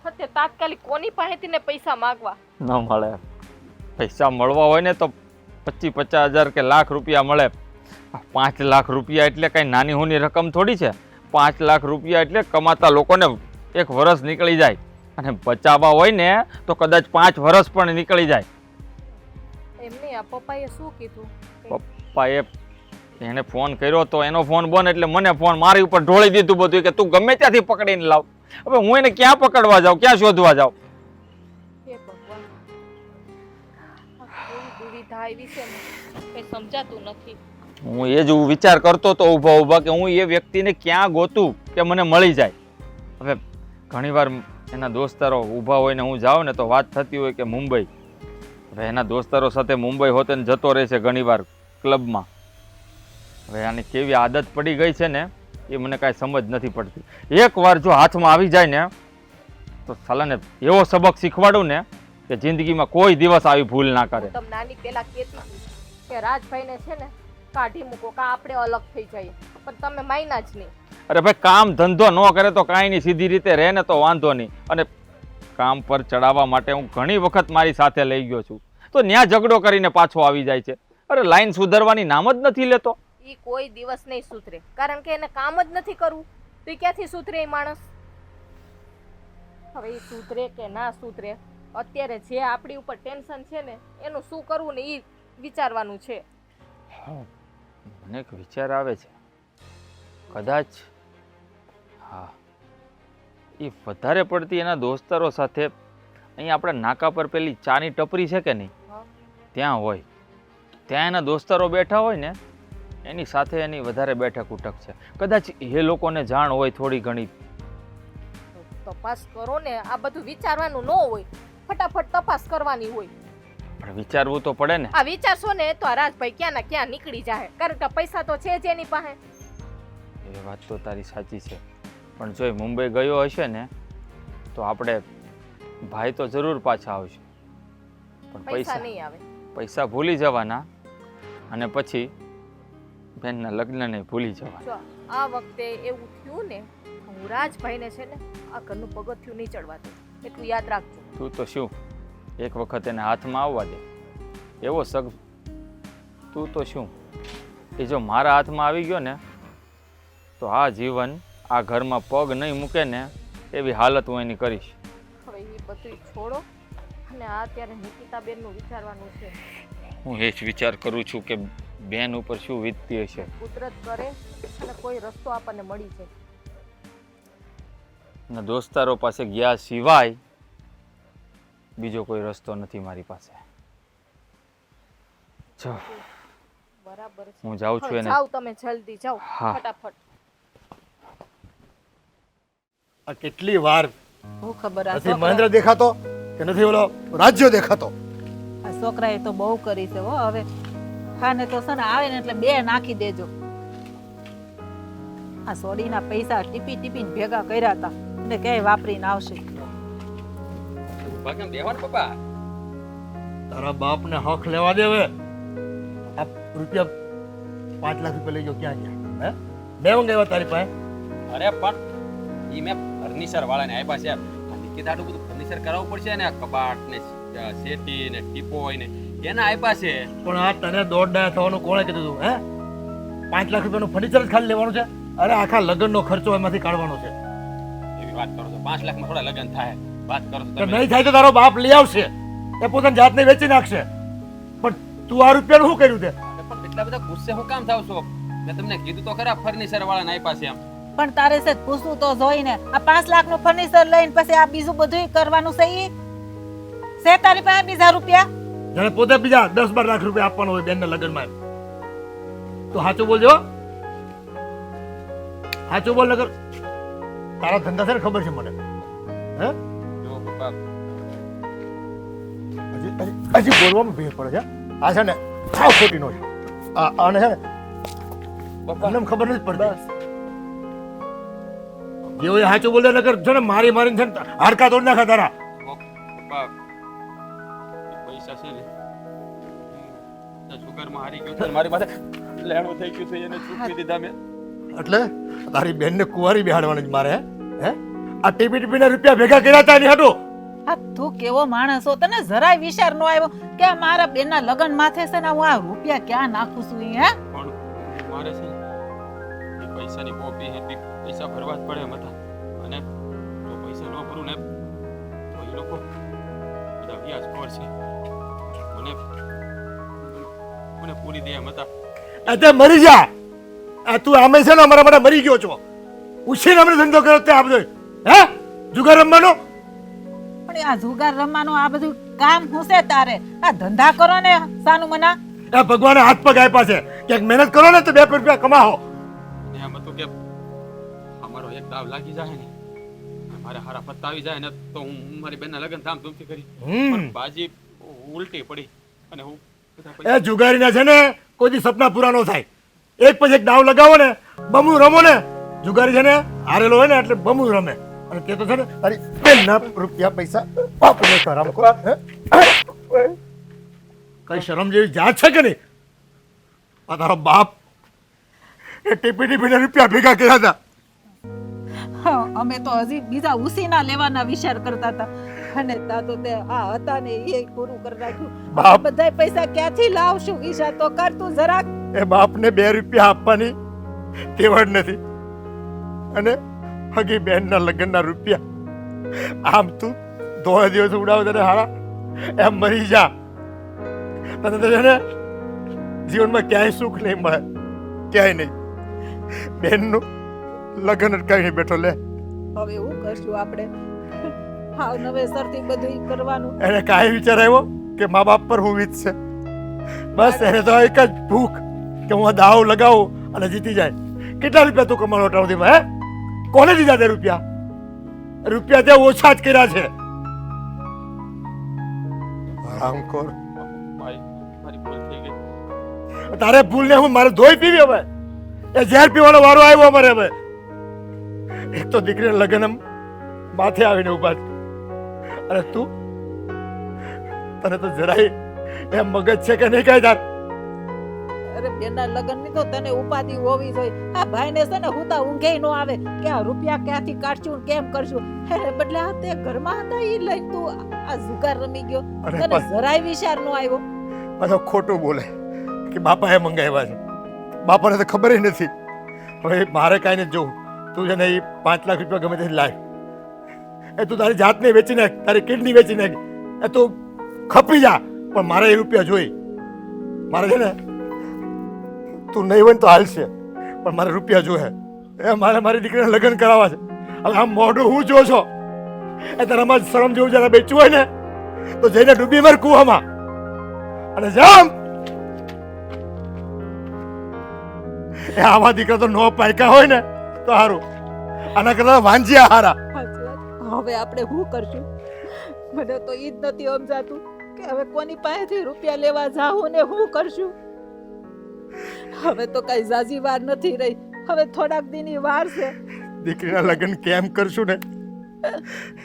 અત્યારે તાત્કાલિક કોની પાસેથી ને પૈસા માંગવા? ન મળે. પૈસા મળવા હોય ને તો 25-50 હજાર કે લાખ રૂપિયા મળે. 5 લાખ રૂપિયા એટલે કઈ નાની હોની રકમ થોડી છે. 5 લાખ રૂપિયા એટલે કમાતા લોકોને એક વર્ષ નીકળી જાય અને બચાવવા હોય ને તો કદાચ 5 વર્ષ પણ નીકળી જાય. એમને આ પપ્પાએ શું કીધું? પપ્પાએ એને ફોન કર્યો તો એનો ફોન બંધ એટલે મને ફોન મારી ઉપર ઢોળી દીધું બધું કે તું ગમે ત્યાંથી પકડીને લાવ. હવે હું એને ક્યાં પકડવા જાઉં, ક્યાં શોધવા જાઉં? હે ભગવાન, આ કેવી દુવિધા આવી છે ને કઈ સમજાતું નથી. હું એ જ વિચાર કરતો તો ઊભા ઊભા કે હું એ વ્યક્તિને ક્યાં ગોતું કે મને મળી જાય. હવે ઘણીવાર એના દોસ્તારો ઊભા હોય ને હું જાઉં ને તો વાત થતી હોય કે મુંબઈ. હવે એના દોસ્તારો સાથે મુંબઈ હોતે ને જતો રહે છે ઘણીવાર ક્લબમાં. હવે આની કેવી આદત પડી ગઈ છે ને એ મને કાંઈ સમજ નથી પડતી. એકવાર જો હાથમાં આવી જાય ને તો સાલાને એવો સબક શીખવાડું ને કે જિંદગીમાં કોઈ દિવસ આવી ભૂલ ના કરે. હું તમને નાની પેલા કહેતી હતી કે રાજભાઈને છે ને કાઢી મૂકો કા આપણે અલગ થઈ જઈએ, પણ તમે માયના જ નહીં. અરે ભાઈ, કામ ધંધો ન કરે તો કાંઈ નહીં, સીધી રીતે રહે ને તો વાંધો નહીં. અને કામ પર ચડાવવા માટે હું ઘણી વખત મારી સાથે લઈ ગયો છું તો ન્યા ઝઘડો કરીને પાછો આવી જાય છે. અરે લાઈન સુધારવાની નામ જ નથી લેતો. એ કોઈ દિવસ નહીં સુધરે, કારણ કે એને કામ જ નથી કરવું તો એ ક્યાંથી સુધરે એ માણસ? હવે એ સુધરે કે ના સુધરે, અત્યારે જે આપણી ઉપર ટેન્શન છે ને એનું શું કરવું ને એ વિચારવાનું છે. મને એક વિચાર આવે છે, કદાચ હા એ વધારે પડતી એના દોસ્તારો સાથે અહીં આપણા નાકા પર પેલી ચાની ટપરી છે કે નહીં, ત્યાં હોય, ત્યાં એના દોસ્તારો બેઠા હોય ને એની સાથે એની વધારે બેઠક ઉઠક છે. કદાચ એ લોકોને જાણ હોય થોડી ઘણી. તપાસ કરો ને, આ બધું વિચારવાનું ન હોય, ફટાફટ તપાસ કરવાની હોય. પણ વિચારવું તો પડે ને. આ વિચારશો ને તો આ રાજભાઈ ક્યાં ના ક્યાં નીકળી જાય, કારણ કે પૈસા તો છે જ એની પાસે. એ વાત તો તારી સાચી છે, પણ જો એ મુંબઈ ગયો હશે ને તો આપણે ભાઈ તો જરૂર પાછા આવશે, પણ પૈસા નહીં આવે. પૈસા ભૂલી જવાના અને પછી બેનના લગ્નને ભૂલી જવાના. જો આ વખતે એવું થયું ને, હું રાજભાઈને છે ને આ ઘરનું પગથિયું નહીં ચડવા દે, એટલું યાદ રાખજો. તું તો શું એક વખત એને હાથમાં આવવા દે એવો સગ. તું તો શું એ જો મારા હાથમાં આવી ગયો ને તો આ જીવન આ ઘરમાં પગ નહીં મૂકે ને એવી હાલત હું એની કરીશ. હવે એ બધું છોડો અને આ અત્યારે નિકિતાબેનનું વિચારવાનું છે. હું એ જ વિચાર કરું છું કે બેન ઉપર શું વીતતી હશે. કુદરત કરે અને કોઈ રસ્તો આપણને મળી જાય. અને દોસ્તારો પાસે ગયા સિવાય બીજો કોઈ રસ્તો નથી મારી પાસે. જો બરાબર છે, હું જાઉં છું હવે એને. જાઓ તમે જલ્દી જાઓ હા. ફટાફટ. આ કેટલી વાર બહુ ખબર આ નથી છોકરા- મહેન્દ્ર દેખાતો કે નથી ઓલો રાજ્યો દેખાતો. આ છોકરાએ તો બહુ કરી છે હો. હવે ખાને તો છે ને આવે ને એટલે 2 નાખી દેજો. આ સોડીના પૈસા ટીપી ટીપીને ભેગા કર્યા હતા એટલે ક્યાંય વાપરીને આવશે. પપ્પા તારા બાપને હક લેવા દે હવે. આ રૂપિયા 5 લાખ રૂપિયા લઈ ગયો ક્યાં ગયા? હે મેં મંગાવ્યા તારી પાસે? અરે પણ ઈ મેં ફર્નિચર વાળાને આપ્યા છે. આ નિકિત આટલું બધું ફર્નિચર કરાવવું પડશે ને, કબાટ ને સેટી ને ટીપોય ને એના આપ્યા છે. પણ આ તને દોઢ ડાયા થવાનું કોણે કીધું તું? હે 5 લાખ રૂપિયાનું ફર્નિચર જ ખાલી લેવાનું છે? અરે આખા લગ્નનો ખર્ચો એમાંથી કાઢવાનો છે. એવી વાત કરો તો 5 લાખમાં થોડા લગ્ન થાય? વાત કરો તો તો તમે. નહીં થાય તો તારો બાપ લઈ આવશે, એ પોતાની જાતને વેચી નાખશે. પણ તું આ રૂપિયાનું શું કર્યું તે? અરે પણ એટલા બધા ગુસ્સે હું કામ થાવ છો? મેં તમને કીધું તો ખરા ફર્નિચર વાળાને આપ્યા છે એમ. પણ તારે છે પૂછવું તો જોઈને. આ 5 લાખનું ફર્નિચર લઈને પછી આ બીજું બધું કરવાનું છે ઈ છે તારી પાસે બીજા રૂપિયા? જાણે પોતે બીજા 10-12 લાખ રૂપિયા આપવાનો હોય બેનના લગ્નમાં. તો સાચું બોલજો, સાચું બોલ નકર તારા ધંધા છે ને ખબર છે મને. હે જો પપ્પા હજી હજી બોલવામાં ભેર પડે છે આ છે ને સાવ ખોટી નો છે આને છે ને મને ખબર નથી પડતી જેવો એ સાચું બોલે નકર છે ને મારી મારીને છે ને હાડકા તોડી નાખા તારા પપ્પા પૈસા છે ને સુગરમાં હારી ગયો છે મારી પાસે લેણું થઈ ગયું છે એને ચૂકવી દીધા મેં એટલે તારી બેનને કુંવારી બેહાડવાની જ મારે હે આ ટીપી ટીપીના રૂપિયા ભેગા કર્યા હતા ની હાટો આ તું કેવો માણસ હો, તને જરાય વિચાર નો આવ્યો કે આ મારા બેનના લગ્ન માથે છે ને હું આ રૂપિયા ક્યાં નાખું છું ઈ, હે પણ મારે છે ને એ પૈસાની કોપી હતી પૈસા ભરવા જ પડે એમ હતા અને જો પૈસા ન ભરું ને તો એ લોકો બધા વ્યાજ ખોર છે મને પૂરી દે એમ હતા તે મરી જા આ તું આમે છે ને અમારા માટે મરી ગયો છો ઉછીને અમને ધંધો કર્યો તે આ બધો હે જુગાર રમવાનો પણ આ જુગાર રમવાનું આ બધું કામ હું છે તારે? આ ધંધા કરો ને સાનું મના. એ ભગવાને હાથ પગ આપ્યા છે ક્યાંક મહેનત કરો ને તો 2 રૂપિયા કમાઓ અને એમ હતું કે અમારો એક દાવ લાગી જાય ને મારે હારા પત્તા આવી જાય ને તો હું મારી બેનના લગ્ન ધામધૂમથી કરી પણ બાજી ઉલટી પડી અને હું બધા પૈસા એ જુગારીના છે ને કોઈ દી સપના પૂરા ન થાય એક પછી એક દાવ લગાવો ને બમણું રમો ને જુગારી છે ને હારેલો હોય ને એટલે બમણું રમે અને તે તો છે ને તારી બેનના રૂપિયા પૈસા બાપને શરમ કો કઈ શરમ જેવી જાત છે કે નહીં આ તારો બાપ એ ટીપી ટીપીને રૂપિયા ભેગા કર્યા હતા હા, અમે તો હજી બીજા ઉસીના લેવાના વિચાર કરતા હતા અને તા તો તે આ હતા ને એ પૂરું કરી નાખ્યું. બાપ. બધા પૈસા ક્યાંથી લાવશું? ઈશા તો કર તું જરાક. એ બાપને 2 રૂપિયા આપવાની તેવડ નથી અને હગી બેનના લગ્નના રૂપિયા આમ તું 2 દિવસ ઉડાવ તને હારા એમ મરી જા તને તો છે ને જીવનમાં ક્યાંય સુખ નહીં મળે ક્યાંય નહીં બેનનું લગ્ન અટકાવીને બેઠો લે હવે એવું કરશું આપણે? હાવ નવેસરથી બધું કરવાનું. એને કાંઈ વિચાર આવ્યો કે મા બાપ પર હું વીતશે બસ એને તો એક જ ભૂખ કે હું આ દાવ લગાવું અને જીતી જાય કેટલા રૂપિયા તું કમાણો અટાવધીમાં હે કોને દીધા તે રૂપિયા તે ઓછા જ કર્યા છે હરામખોર મારી ભૂલ થઈ ગઈ તારે ભૂલને હું મારે ધોઈ પીવી હવે એ ઝેર પીવાનો વારો આવ્યો અમારે હવે એક તો દીકરીના લગ્ન માથે આવીને ઉભા છે અને તું તને તો જરાય એમ મગજ છે કે નહીં કઈ તાર અરે બેનના લગ્ન ની તો તને ઉપાધિ હોવી જોઈએ. આ ભાઈને છે ને હુતા ઊંઘે નો આવે કે આ રૂપિયા ક્યાંથી કાઢશું કેમ કરશું બદલે આ તે ઘરમાં હતા ઈ લઈને તું આ જુગાર રમી ગયો. અરે તને પણ- જરાય વિચાર નો આવ્યો? પાછો ખોટું બોલે કે બાપાએ મંગાવ્યા છે બાપાને તો ખબર ય નથી હવે મારે કાંઈ નથી જોવું તું છે ને એ 5 લાખ રૂપિયા ગમે તે લાવ એ તું તારી જાતને વેચી નાખ તારી કિડની વેચી નાખ એ તું ખપી જા પણ મારે એ રૂપિયા જોઈ મારે છે ને તું નહીં હોય ને તો હાલશે પણ મારે રૂપિયા જોહે એ મારે મારી દીકરીને લગ્ન કરાવવા છે હવે આમ મોઢું હું જો છો એ તારામાં શરમ જેવું જરા બેચવું હોય ને તો જઈને ડૂબી મર કૂવામાં અને જામ એ આવા દીકરા તો નો પાયકા હોય ને તો સારું આના કરતા વાંજ્યા હારા સાચી વાત. હવે આપણે શું કરશું? મને તો ઈ જ નથી સમજાતું કે હવે કોની પાસેથી રૂપિયા લેવા જાવું ને શું કરશું? હવે તો કઈ ઝાઝી વાર નથી રહી, હવે થોડાક દીની વાર છે. દીકરીના લગ્ન કેમ કરશું ને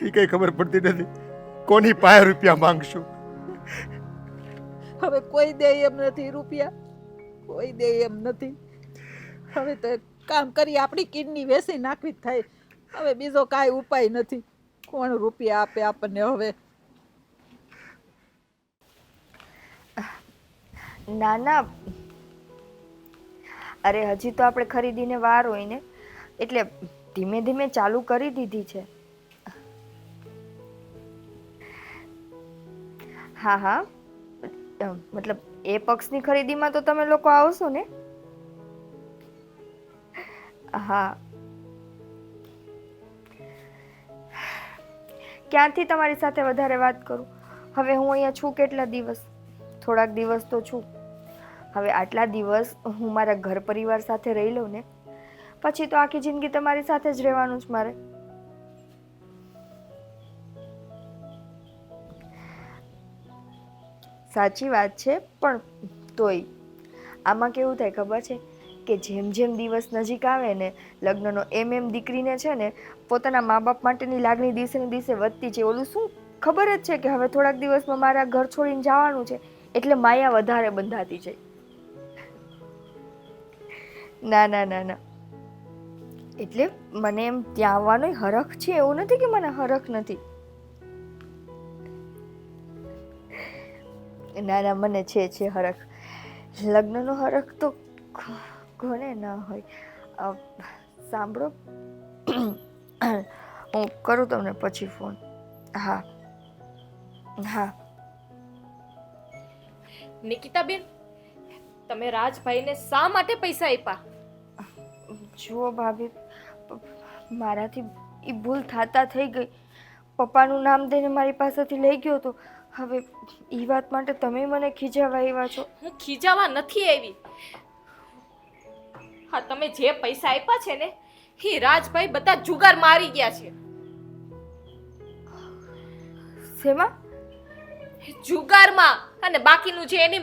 એ કઈ ખબર પડતી નથી કોની પાસે રૂપિયા માંગશું હવે કોઈ દે એમ નથી રૂપિયા, કોઈ દે એમ નથી. હવે તો એક કામ કરી આપણી કિડની વેચી નાખવી જ થાય. હવે બીજો કાંઈ ઉપાય નથી. કોણ રૂપિયા આપે આપણને હવે? ના ના અરે હજી તો આપણે ખરીદીને વાર હોય ને એટલે ધીમે ધીમે ચાલુ કરી દીધી છે. હા હા મતલબ એ પક્ષની ખરીદીમાં તો તમે લોકો આવશો ને? હા. ક્યાંથી તમારી સાથે વધારે વાત કરું? હવે હું અહીંયા છું કેટલા દિવસ? થોડાક દિવસ તો છું. હવે આટલા દિવસ હું મારા ઘર પરિવાર સાથે રહી લઉં ને પછી તો આખી જિંદગી તમારી સાથે જ રહેવાનું છે મારે. સાચી વાત છે, પણ તોય આમાં કેવું થાય ખબર છે કે જેમ જેમ દિવસ નજીક આવે ને લગ્નનો એમ દીકરીને છે ને પોતાના મા બાપ માટેની લાગણી દિવસે ને દિવસે વધતી છે. ઓલું શું ખબર જ છે કે હવે થોડાક દિવસમાં મારા ઘર છોડીને જવાનું છે, એટલે માયા વધારે બંધાતી જાય. ના ના ના ના, એટલે મને એમ ત્યાં આવવાનો હરખ છે, એવું નથી કે મને હરખ નથી. ના ના, મને છે હરખ. લગ્નનો હરખ તો કોને ના હોય. સાંભળો, હું કરું તમને પછી ફોન. હા હા. નિકિતાબેન, તમે રાજભાઈને શા માટે પૈસા આપ્યા? જુઓ ભાભી, મારાથી એ ભૂલ થતા થઈ ગઈ. પપ્પાનું નામ દઈને મારી પાસેથી લઈ ગયો હતો. હવે એ વાત માટે તમે મને ખીજાવા આવ્યા છો. હું ખીજાવા નથી આવી. હા, તમે જે પૈસા આપ્યા છે ને એ રાજભાઈ બધા જુગાર મારી ગયા છે. શેમાં? જુગારમાં. અને બાકીનું જે એની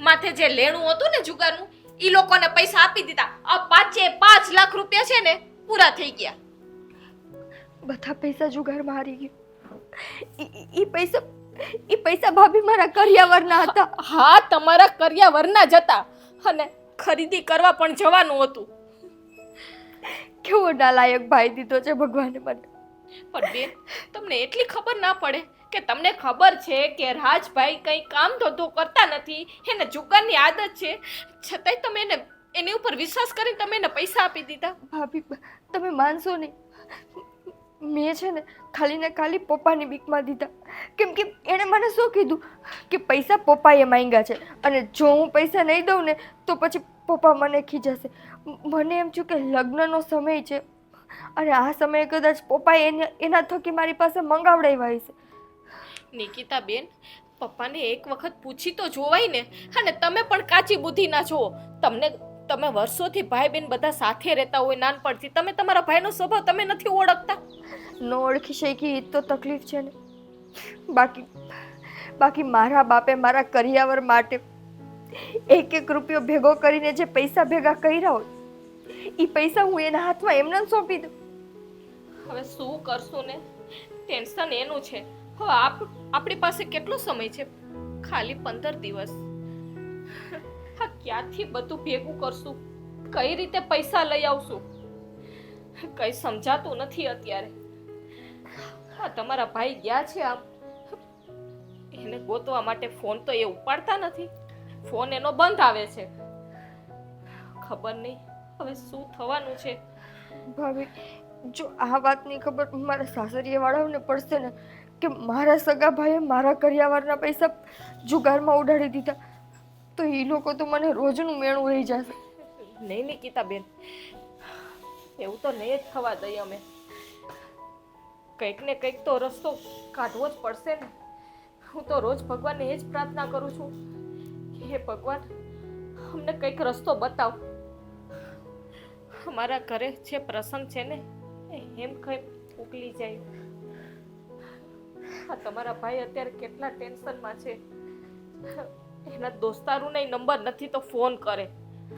માથે જે લેણું હતું ને જુગારનું, ઈ લોકોને પૈસા આપી દીધા. આ 5 લાખ રૂપિયા છે ને પૂરા થઈ ગયા. બધા પૈસા જુગારમાં હારી ગયો. ઈ પૈસા ભાભી મારા કરિયાવરના હતા. હા, તમારા કરિયાવરના જ હતા. અને ખરીદી કરવા પણ જવાનું હતું. કેવો નાલાયક ભાઈ દીધો છે ભગવાને મને. પણ બેન, તમને એટલી ખબર ના પડે કે તમને ખબર છે કે રાજભાઈ કંઈ કામ ધંધો કરતા નથી, એને જુગારની આદત છે, છતાંય તમે એની ઉપર વિશ્વાસ કરીને તમે એને પૈસા આપી દીધા. ભાભી, તમે માનશો નહીં, મેં છે ને ખાલી પપ્પાની બીકમાં દીધા. કેમ કે એણે મને શું કીધું કે પૈસા પપ્પાએ માંગ્યા છે, અને જો હું પૈસા નહીં દઉં ને તો પછી પપ્પા મને ખીજાશે. મને એમ થયું કે લગ્નનો સમય છે, અને આ સમયે કદાચ પપ્પાએ એના થકી મારી પાસે મંગાવડાવ્યા હશે. નિકિતાબેન, પપ્પાને એક વખત પૂછી તો જોવાય ને. અને તમે પણ કાચી બુદ્ધિના છો. તમે વર્ષોથી ભાઈ બેન બધા સાથે રહેતા હોય નાનપણથી, તમે તમારા ભાઈનો સ્વભાવ તમે નથી ઓળખતા. ન ઓળખી શકી એ તો તકલીફ છે ને. બાકી મારા બાપે મારા કરિયાવર માટે 1 રૂપિયો ભેગો કરીને જે પૈસા ભેગા કર્યા હોય, એ પૈસા હું એના હાથમાં એમને સોંપી દઉં. હવે શું કરશું ને? ટેન્શન એનું છે. હવે આપણી પાસે કેટલો સમય છે? ખાલી 15 દિવસ. હા, ક્યાંથી બધું ભેગું કરશું? કઈ રીતે પૈસા લઈ આવશું? કઈ સમજાતું નથી અત્યારે. હા, તમારા ભાઈ ગયા છે. આમ એને ગોતવા માટે ફોન તો એ ઉપાડતા નથી. ફોન એનો બંધ આવે છે. ખબર નહીં હવે શું થવાનું છે. ભાભી, જો આ વાતની ખબર મારા સાસરીએ વાળાઓને પડશે ને કે મારા સગા ભાઈએ મારા કરિયાવરના પૈસા જુગારમાં ઉડાડી દીધા, તો એ લોકો તો મને રોજનું મેણું રહી જશે. નહીં નિકિતાબેન, એવું તો નહીં જ થવા દઈએ અમે. કંઈક ને કંઈક તો રસ્તો કાઢવો જ પડશે ને. હું તો રોજ ભગવાનને એ જ પ્રાર્થના કરું છું કે હે ભગવાન, અમને કંઈક રસ્તો બતાવ. અમારા ઘરે જે પ્રસંગ છે ને એમ કંઈ ઉકલી જાય. હા, તમારા ભાઈ અત્યારે કેટલા ટેન્શનમાં છે. એના દોસ્તારોને નંબર નથી તો ફોન કરે.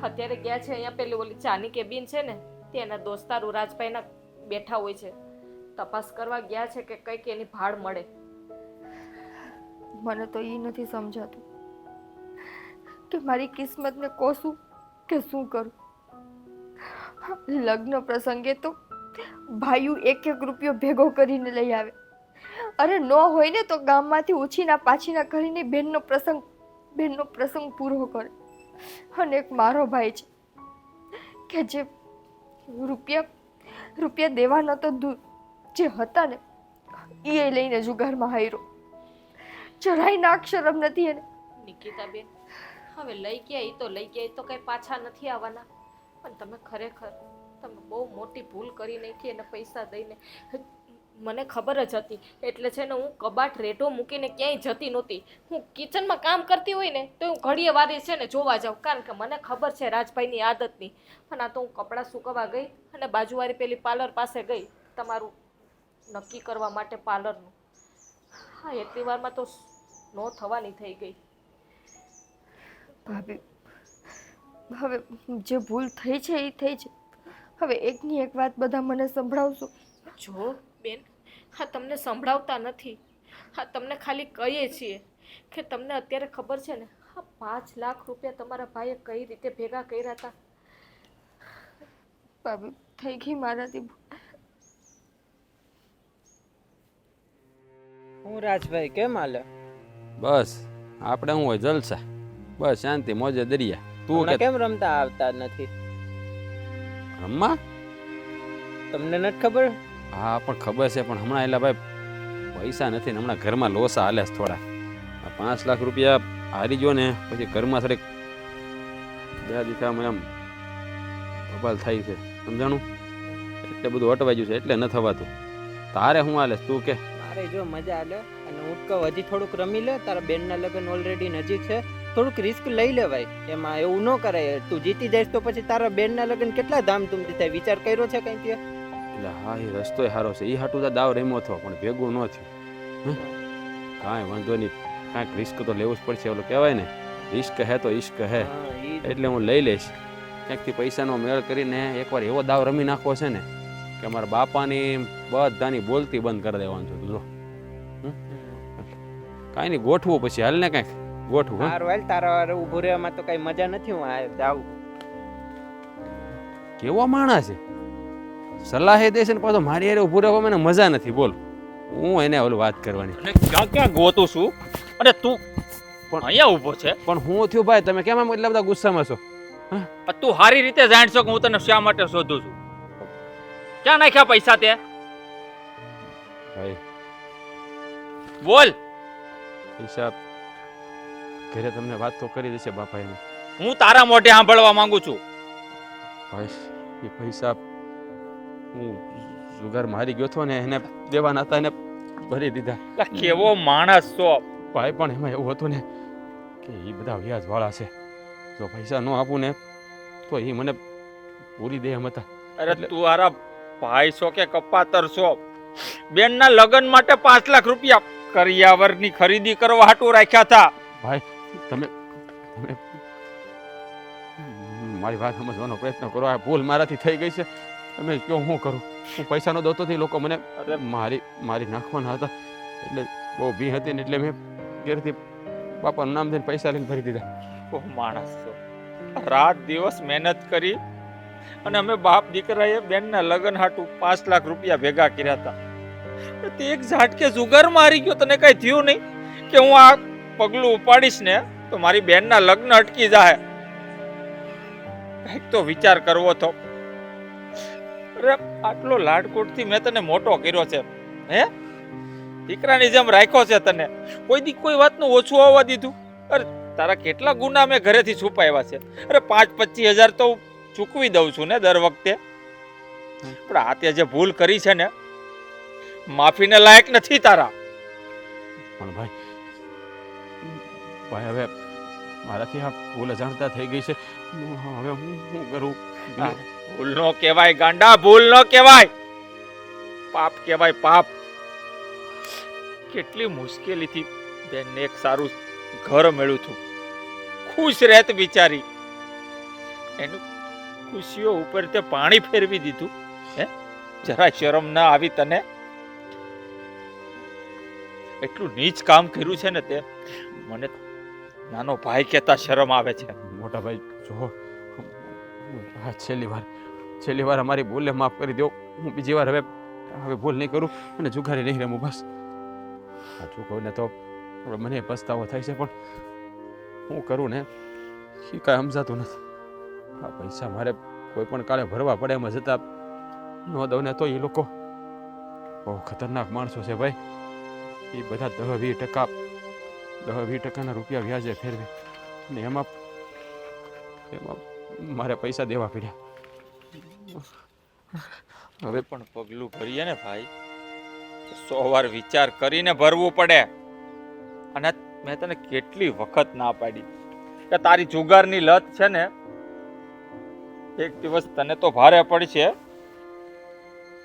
અત્યારે ગયા છે અહીંયા પેલી ઓલી ચાની કેબિન છે ને, તે એના દોસ્તારો રાજભાઈના બેઠા હોય છે, તપાસ કરવા ગયા છે કે કંઈક એની ભાડ મળે. મને તો એ નથી સમજાતું કે મારી કિસ્મતને કોસું કે શું કરું. લગ્ન પ્રસંગે તો ભાઈઓ 1 રૂપિયો ભેગો કરીને લઈ આવે. અરે ન હોય ને તો ગામમાંથી ઉછીના પાછીના કરીને બેનનો પ્રસંગ પૂરો કરે. અને એક મારો ભાઈ છે કે જે રૂપિયા દેવાના તો દૂર, જે હતા ને એ લઈને જુગારમાં હાર્યો. જરાય નાક શરમ નથી એને. નિકિતાબેન, હવે લઈ ગયા એ તો લઈ ગયા, એ તો કઈ પાછા નથી આવવાના. પણ તમે ખરેખર બહુ મોટી ભૂલ કરી નાખી એને પૈસા દઈને. મને ખબર જ હતી એટલે છે ને હું કબાટ રેઢો મૂકીને ક્યાંય જતી નહોતી. હું કિચનમાં કામ કરતી હોય ને તો હું ઘડીએ વારે છે ને જોવા જાઉં, કારણ કે મને ખબર છે રાજભાઈની આદતની. પણ આ તો હું કપડાં સૂકવવા ગઈ અને બાજુવાળી પેલી પાર્લર પાસે ગઈ તમારું નક્કી કરવા માટે પાર્લરનું. હા, એટલી વારમાં તો નો થવાની થઈ ગઈ. ભાભી, હવે જે ભૂલ થઈ છે એ થઈ છે. હવે એકની એક વાત બધા મને સંભળાવશો. જો બેન, હા તમને સંભળાવતા નથી, હા તમને ખાલી કહીએ છીએ કે તમને અત્યારે ખબર છે ને, હા 5 લાખ રૂપિયા તમારા ભાઈએ કઈ રીતે ભેગા કર્યા હતા. ભાભી, થઈ ગઈ મારાથી ભૂલ. હું રાજભાઈ કેમ હાલે? બસ આપણે શું હોય જલસા, બસ શાંતિ મોજે દરિયા. તું હમણાં કે કેમ રમતા આવતા નથી? રમવા? તમને નથી ખબર? હા પણ ખબર છે, પણ હમણાં એટલે ભાઈ પૈસા નથી ને હમણાં ઘરમાં લોસા હાલે છે થોડા. 5 લાખ રૂપિયા હારી ગયો ને પછી ઘરમાં થોડીક બે દીકરામાં એમ બબાલ થાય છે, સમજાણું? એટલે બધું અટવાઈ ગયું છે એટલે ન થવાતું. તારે શું હાલે છે તું કે? મારે જો મજા હાલે, અને હું તો કહું હજી થોડુંક રમી લે. તારા બેનના લગ્ન ઓલરેડી નજીક છે, થોડુંક રિસ્ક લઈ લેવાય. એમાં એવું ન કરાય. તું જીતી જઈશ તો પછી તારા બેનના લગ્ન કેટલા ધામધૂમથી થાય, વિચાર કર્યો છે કંઈ ત્યાં? એટલે હા એ રસ્તો સારો છે, એ હાટું તો દાવ રમ્યો હતો પણ ભેગું ન થયું. કાંઈ વાંધો નહીં, કાંઈક રિસ્ક તો લેવું જ પડશે. ઓલું કહેવાય ને, રિસ્ક હે તો ઇશ્ક હે. એટલે હું લઈ લઈશ. ક્યાંકથી પૈસાનો મેળ કરીને એકવાર એવો દાવ રમી નાખવો છે ને કે અમારા બાપાની બધાની બોલતી બંધ કરી દેવાનું છે. તું જો કાંઈ નહીં, ગોઠવું પછી હાલ ને કાંઈક ગોઠવું. હારું હાલ, તારા વારે ઊભું રહેવામાં તો કઈ મજા નથી. હું આ જાઉં. કેવો માણસ છે, સલાહે દે છે ને પાછો મારી હારે ઊભું રહેવા મને મજા નથી. બોલ, હું એને ઓલું વાત કરવાની. અને ક્યાં ક્યાં ગોતું છું અને તું પણ અહીંયા ઊભો છે. પણ હું થયું ભાઈ, તમે કેમ આમ એટલા બધા ગુસ્સામાં છો? તું સારી રીતે જાણશો કે હું તને શા માટે શોધું છું. ક્યાં નાખ્યા પૈસા તે? ભાઈ બોલ. પૈસા ઘરે તમને વાત તો કરી દેશે બાપાએ. હું તારા મોઢે સાંભળવા માંગુ છું. ભાઈ એ પૈસા હું જુગાર મારી ગયો હતો ને એને દેવાના હતા, એને ભરી દીધા. લા, કેવો માણસ છો. ભાઈ પણ એમાં એવું હતું ને કે એ બધા વ્યાજ વાળા છે. જો પૈસા ન આપું ને તો એ મને પૂરી દે એમ હતા. અરે તું હારા ભાઈ છો કે કપાતર છો? બેનના લગ્ન માટે 5 લાખ રૂપિયા કરિયાવરની ખરીદી કરવા હાટુ રાખ્યા હતા. ભાઈ તમે તમે મારી વાત સમજવાનો પ્રયત્ન કરો. આ ભૂલ મારાથી થઈ ગઈ છે. તમે કહો હું કરું? હું પૈસાનો દોતો થી લોકો મને મારી નાખવાના હતા, એટલે બહુ ભી હતી ને એટલે મેં ઘેરથી બાપાનું નામ દઈને પૈસા લઈને ભરી દીધા. ઓ માણસ છો. રાત દિવસ મહેનત કરી અને અમે બાપ દીકરાએ બેનના લગ્ન હાટુ 5 લાખ રૂપિયા ભેગા કર્યા હતા. તે એક ઝાટકે જુગાર મારી ગયો. તને કઈ થયું નહીં કે હું આ પગલું ઉપાડીશ ને તો મારી બેનના લગ્ન અટકી જાય? કંઈક તો વિચાર કરવો તો. અરે આટલો લાડકોટથી મેં તને મોટો કર્યો છે, હે દીકરાની જેમ રાખ્યો છે તને. કોઈ દી કોઈ વાતનું ઓછું આવવા દીધું? અરે તારા કેટલા ગુના મેં ઘરેથી છુપાવ્યા છે. અરે 5-25 હજાર તો ચૂકવી દઉં છું ને દર વખતે. પણ આ તે જે ભૂલ કરી છે ને, માફીને લાયક નથી તારા. પણ ભાઈ હવે મારાથી આ ભૂલ જાણતા થઈ ગઈ છે. હવે હું શું કરું? ભૂલ નો કહેવાય ગાંડા, ભૂલ નો કહેવાય, પાપ કહેવાય, પાપ. કેટલી મુશ્કેલીથી બેનને એક સારું ઘર મળ્યું હતું, ખુશ રહેત બિચારી. એનું ખુશીઓ ઉપર તે પાણી ફેરવી દીધું. હે જરા શરમ ના આવી તને? એટલું નીચ કામ કર્યું છે ને તે. મને નાનો ભાઈ કહેતા શરમ આવે છે. મોટા ભાઈ જો, આ છેલ્લી વાર અમારી ભૂલને માફ કરી દો. હું બીજી વાર હવે ભૂલ નહીં કરું અને જુગારી નહીં રમું. બસ આ ચૂકવને તો મને પસ્તાવો થાય છે, પણ હું કરું ને એ કાંઈ સમજાતું નથી. આ પૈસા મારે કોઈ પણ કાળે ભરવા પડે એમાં જતા ન દઉં ને તો એ લોકો બહુ ખતરનાક માણસો છે ભાઈ. એ બધા 10-20% રૂપિયા વ્યાજે ફેરવે ને એમાં મારે પૈસા દેવા પડ્યા. હવે પણ પગલું ભરીએ ને ભાઈ, 100 વાર વિચાર કરીને ભરવું પડે. અને મેં તને કેટલી વખત ના પાડી કે તારી જુગારની લત છે ને એક દિવસ તને તો ભારે પડશે,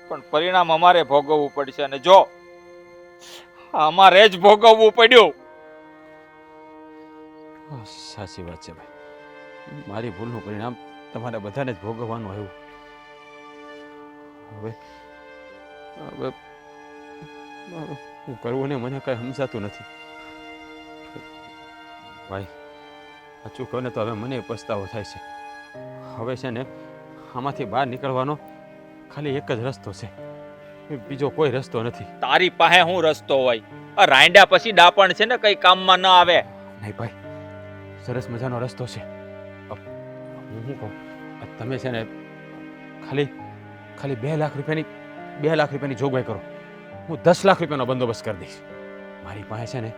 પણ પરિણામ અમારે ભોગવવું પડશે. અને જો અમારે જ ભોગવવું પડ્યું. સાચી વાત છે ભાઈ. મારી ભૂલનું પરિણામ તમારે બધાને જ ભોગવવાનું આવ્યું. હવે હવે હું કરવું ને મને કાંઈ સમજાતું નથી. ભાઈ સાચું કહો ને તો હવે મને પસ્તાવો થાય છે. હવે છે ને આમાંથી બહાર નીકળવાનો ખાલી એક જ રસ્તો છે, બીજો કોઈ રસ્તો નથી. તારી પાસે હું રસ્તો હોય? આ રાંડ્યા પછી ડાપણ છે ને કઈ કામમાં ન આવે. નહીં ભાઈ, સરસ મજાનો રસ્તો છે. હું શું કહું, તમે છે ને ખાલી ખાલી 2 લાખ રૂપિયાની જોગવાઈ કરો. હું 10 લાખ રૂપિયાનો બંદોબસ્ત કરી દઈશ. મારી પાસે છે ને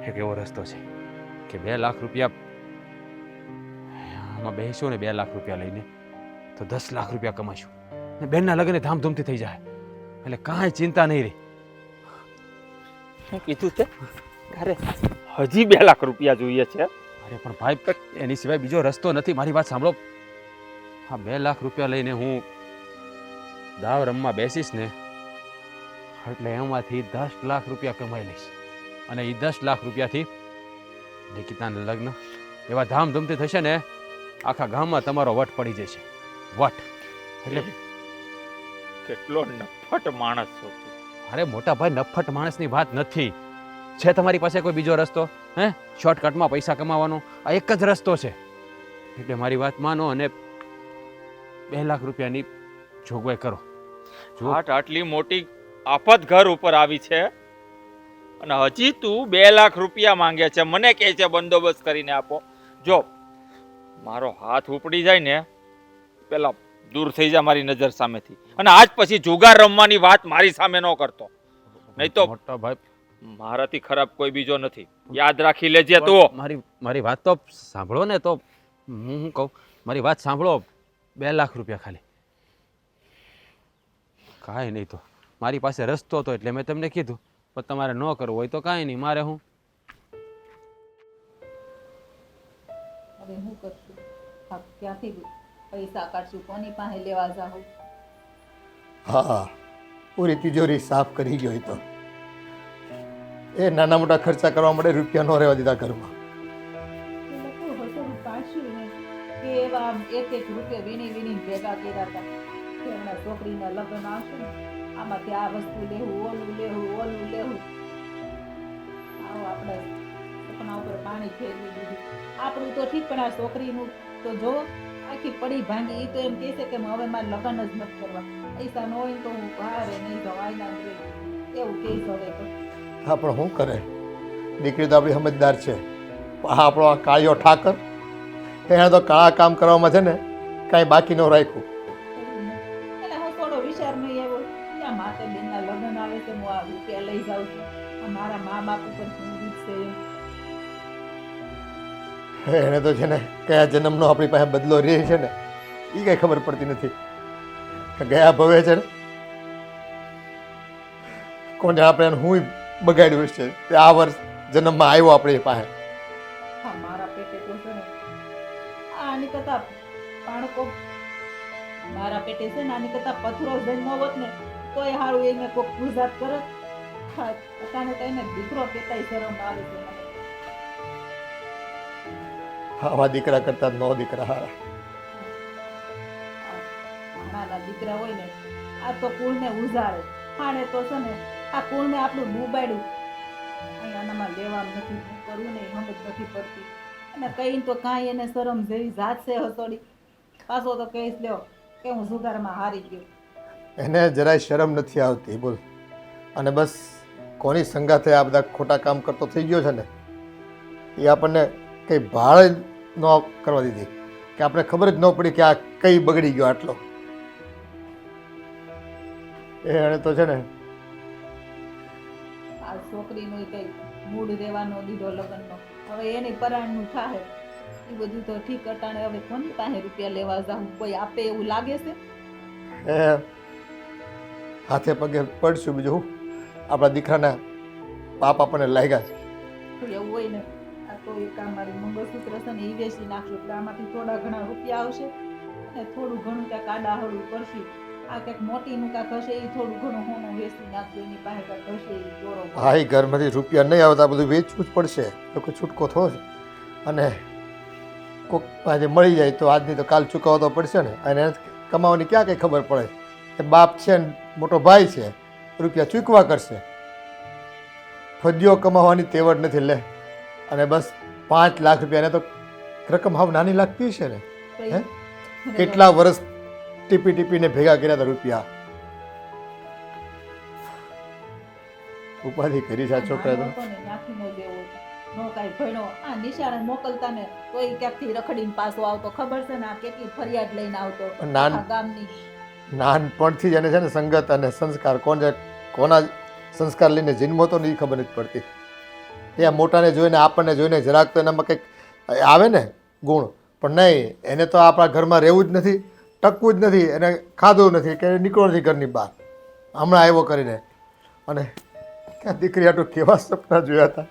એક એવો રસ્તો છે કે 2 લાખ રૂપિયા આમાં બેસો ને 2 લાખ રૂપિયા લઈને તો 10 લાખ રૂપિયા કમાશું ને બેનના લગ્ન ધામધૂમથી થઈ જાય, એટલે કાંઈ ચિંતા નહીં રહી. શું કીધું છે? અરે હજી 2 લાખ રૂપિયા જોઈએ છે? અરે પણ ભાઈ, એની સિવાય બીજો રસ્તો નથી. મારી વાત સાંભળો. હા, 2 લાખ રૂપિયા લઈને હું દાવ રમવા બેસીશ ને એટલે એમાંથી 10 લાખ રૂપિયા કમાઈ લઈશ, અને એ 10 લાખ રૂપિયાથી નિકિતાના લગ્ન એવા ધામધૂમથી થશે ને આખા ગામમાં તમારો વટ પડી જશે. વટ એટલે કેટલો નફટ માણસ છો તું. અરે મોટા ભાઈ, નફટ માણસની વાત નથી. છે તમારી પાસે કોઈ બીજો રસ્તો? હે, શોર્ટકટમાં પૈસા કમાવાનો આ એક જ રસ્તો છે. એટલે મારી વાત માનો અને 2 લાખ રૂપિયાની જોગવાઈ કરો. જો આટલી મોટી આફત ઘર ઉપર આવી છે અને હજી તું 2 લાખ રૂપિયા માંગે છે, મને કહે છે બંદોબસ્ત કરીને આપો. જો મારો હાથ ઉપડી જાય ને પેલા દૂર થઈ જા મારી નજર સામેથી, અને આજ પછી જુગાર રમવાની વાત મારી સામે ન કરતો, નહીં તો મોટા ભાઈ, મારાથી ખરાબ કોઈ બીજો નથી, યાદ રાખી લેજે તું. મારી વાત તો સાંભળો ને. તો હું શું કહું, મારી વાત સાંભળો. 2 લાખ રૂપિયા ખાલી, કાંઈ નહીં. તો મારી પાસે રસ્તો હતો એટલે મેં તમને કીધું, પણ તમારે ન કરવું હોય તો કાંઈ નહીં. મારે હું હવે હું કરશું? હા, ક્યાંથી પૈસા કાઢશું? કોની પાસે લેવા જાઉં? હા, પૂરી તિજોરી સાફ કરી ગયો એ તો. એ નાના મોટા ખર્ચા કરવા માટે રૂપિયા ન રહેવા દીધા ઘરમાં. કે એવા એક રૂપિયા વીણી ભેગા કર્યા હતા કે એમના છોકરીના લગ્ન આવશે ને આમાંથી આ વસ્તુ લેવું, ઓલું લેવું. આવો આપણે સપના ઉપર પાણી ફેરવી દીધું. આપણું તો ઠીક, પણ આ છોકરીનું તો જો આખી પડી ભાંગી. એ તો એમ કહે છે કે હવે મારે લગ્ન જ નથી કરવા. પૈસા ન હોય તો હું બહાર નહીં જાઉં, આયના એવું કહે છે. હવે તો હા, પણ શું કરે, દીકરી તો આપણી સમજદાર છે. આ આપણો આ કાળિયો ઠાકર, એણે તો કાળા કામ કરવામાં છે ને કાંઈ બાકી ન રાખ્યું. એટલે હું થોડો વિચાર નહીં આવ્યો ત્યાં માતે બેનના લગ્ન આવે છે, હું આ રૂપિયા લઈ જાઉં છું. આ મારા મા બાપ ઉપર શું છે એમ. એને તો છે ને કયા જન્મનો આપણી પાસે બદલો રહે છે ને એ કંઈ ખબર પડતી નથી. ગયા ભવે છે ને કોને આપણે એને હું બગાડ્યું છે તે આ વર્ષ જન્મમાં આવ્યો આપણી પાસે. હા, મારા પેટે તો છે ને આની કરતા બાળકો મારા પેટે છે ને આની કરતા પથરો જન્મ હોત ને તોય સારું એને કોઈ ગુજરાત કરે. અચાનક તો એને દીકરો કહેતાય શરમ આવે છે મને. આવા દીકરા કરતા નો દીકરા હારા. નાના દીકરા હોય ને આ તો કુળને ઉજાડે. આને તો છે ને આ કુળને આપણું ડૂબાડ્યું. અહીં આનામાં લેવાનું નથી, શું કરવું ને સમજ નથી પડતી. અને કહીને તો કાંઈ એને શરમ જેવી જાત છે હસોડી. પાછો તો કહીશ લ્યો કે હું જુગારમાં હારી ગયો. એને જરાય શરમ નથી આવતી બોલ. અને બસ કોની સંગાથે આ બધા ખોટા કામ કરતો થઈ ગયો છે ને એ આપણને કંઈ ભાળ ન કરવા દીધી કે આપણે ખબર જ ન પડી કે આ કઈ બગડી ગયો આટલો. એને તો છે ને આ છોકરીનું કઈ મૂડ રહેવાનો દીધો લગ્નનો. હવે એની પરાણનું થાય એ બધું તો ઠીક અટાણે. હવે કોની પાસે રૂપિયા લેવા જાઉં? કોઈ આપે એવું લાગે છે? એ હાથે પગે પડશું બીજું હું. આપણા દીકરાના પાપ આપણને લાગ્યા છે. કોઈ એવું હોય ને આ તો એક આ મારી મંગળસૂત્ર છે ને એ વેચી નાખશું એટલે આમાંથી થોડા ઘણા રૂપિયા આવશે અને થોડું ઘણું ક્યાંક આડાહળું કરશું. આ કંઈક મોટીનું કાંક હશે એ થોડું ઘણું હોનું વેચી નાખજો. એની પાસે કાંક હશે એ દોરો. હા, એ ઘરમાંથી રૂપિયા નહીં આવતા બધું વેચવું જ પડશે તો કોઈ છૂટકો થયો છે. અને કોઈક પાસે મળી જાય તો આજની તો કાલ ચૂકવવો તો પડશે ને, અને એને કમાવાની ક્યાં કંઈ ખબર પડે. એ બાપ છે ને મોટો ભાઈ છે, રૂપિયા ચૂકવા કરશે. ફદ્યો કમાવાની તેવડ નથી લે, અને બસ 5 લાખ રૂપિયાને તો રકમ હાવ નાની લાગતી છે ને. હે કેટલા વર્ષ ટીપી ટીપીને ભેગા કર્યા હતા રૂપિયા. ઉપાધિ કરી છે આ છોકરા તો. નાખી ન દેવો નો કાંઈ ભણ્યો આ નિશાળે મોકલતા ને તોય ક્યાંકથી રખડીને પાછો આવતો. ખબર છે ને આ કેટલી ફરિયાદ લઈને આવતો આખા ગામની. નાનપણથી જ એને છે ને સંગત અને સંસ્કાર કોના સંસ્કાર લઈને જન્મો તો નહીં ખબર નથી પડતી. ત્યાં મોટાને જોઈને આપણને જોઈને જરાક તો એનામાં કંઈક આવે ને ગુણ, પણ નહીં, એને તો આપણા ઘરમાં રહેવું જ નથી, ટકવું જ નથી, એને ખાધું નથી કે નીકળો નથી ઘરની બહાર. હમણાં આવ્યો કરીને, અને ક્યાં દીકરી આટલું કેવા સપના જોયા હતા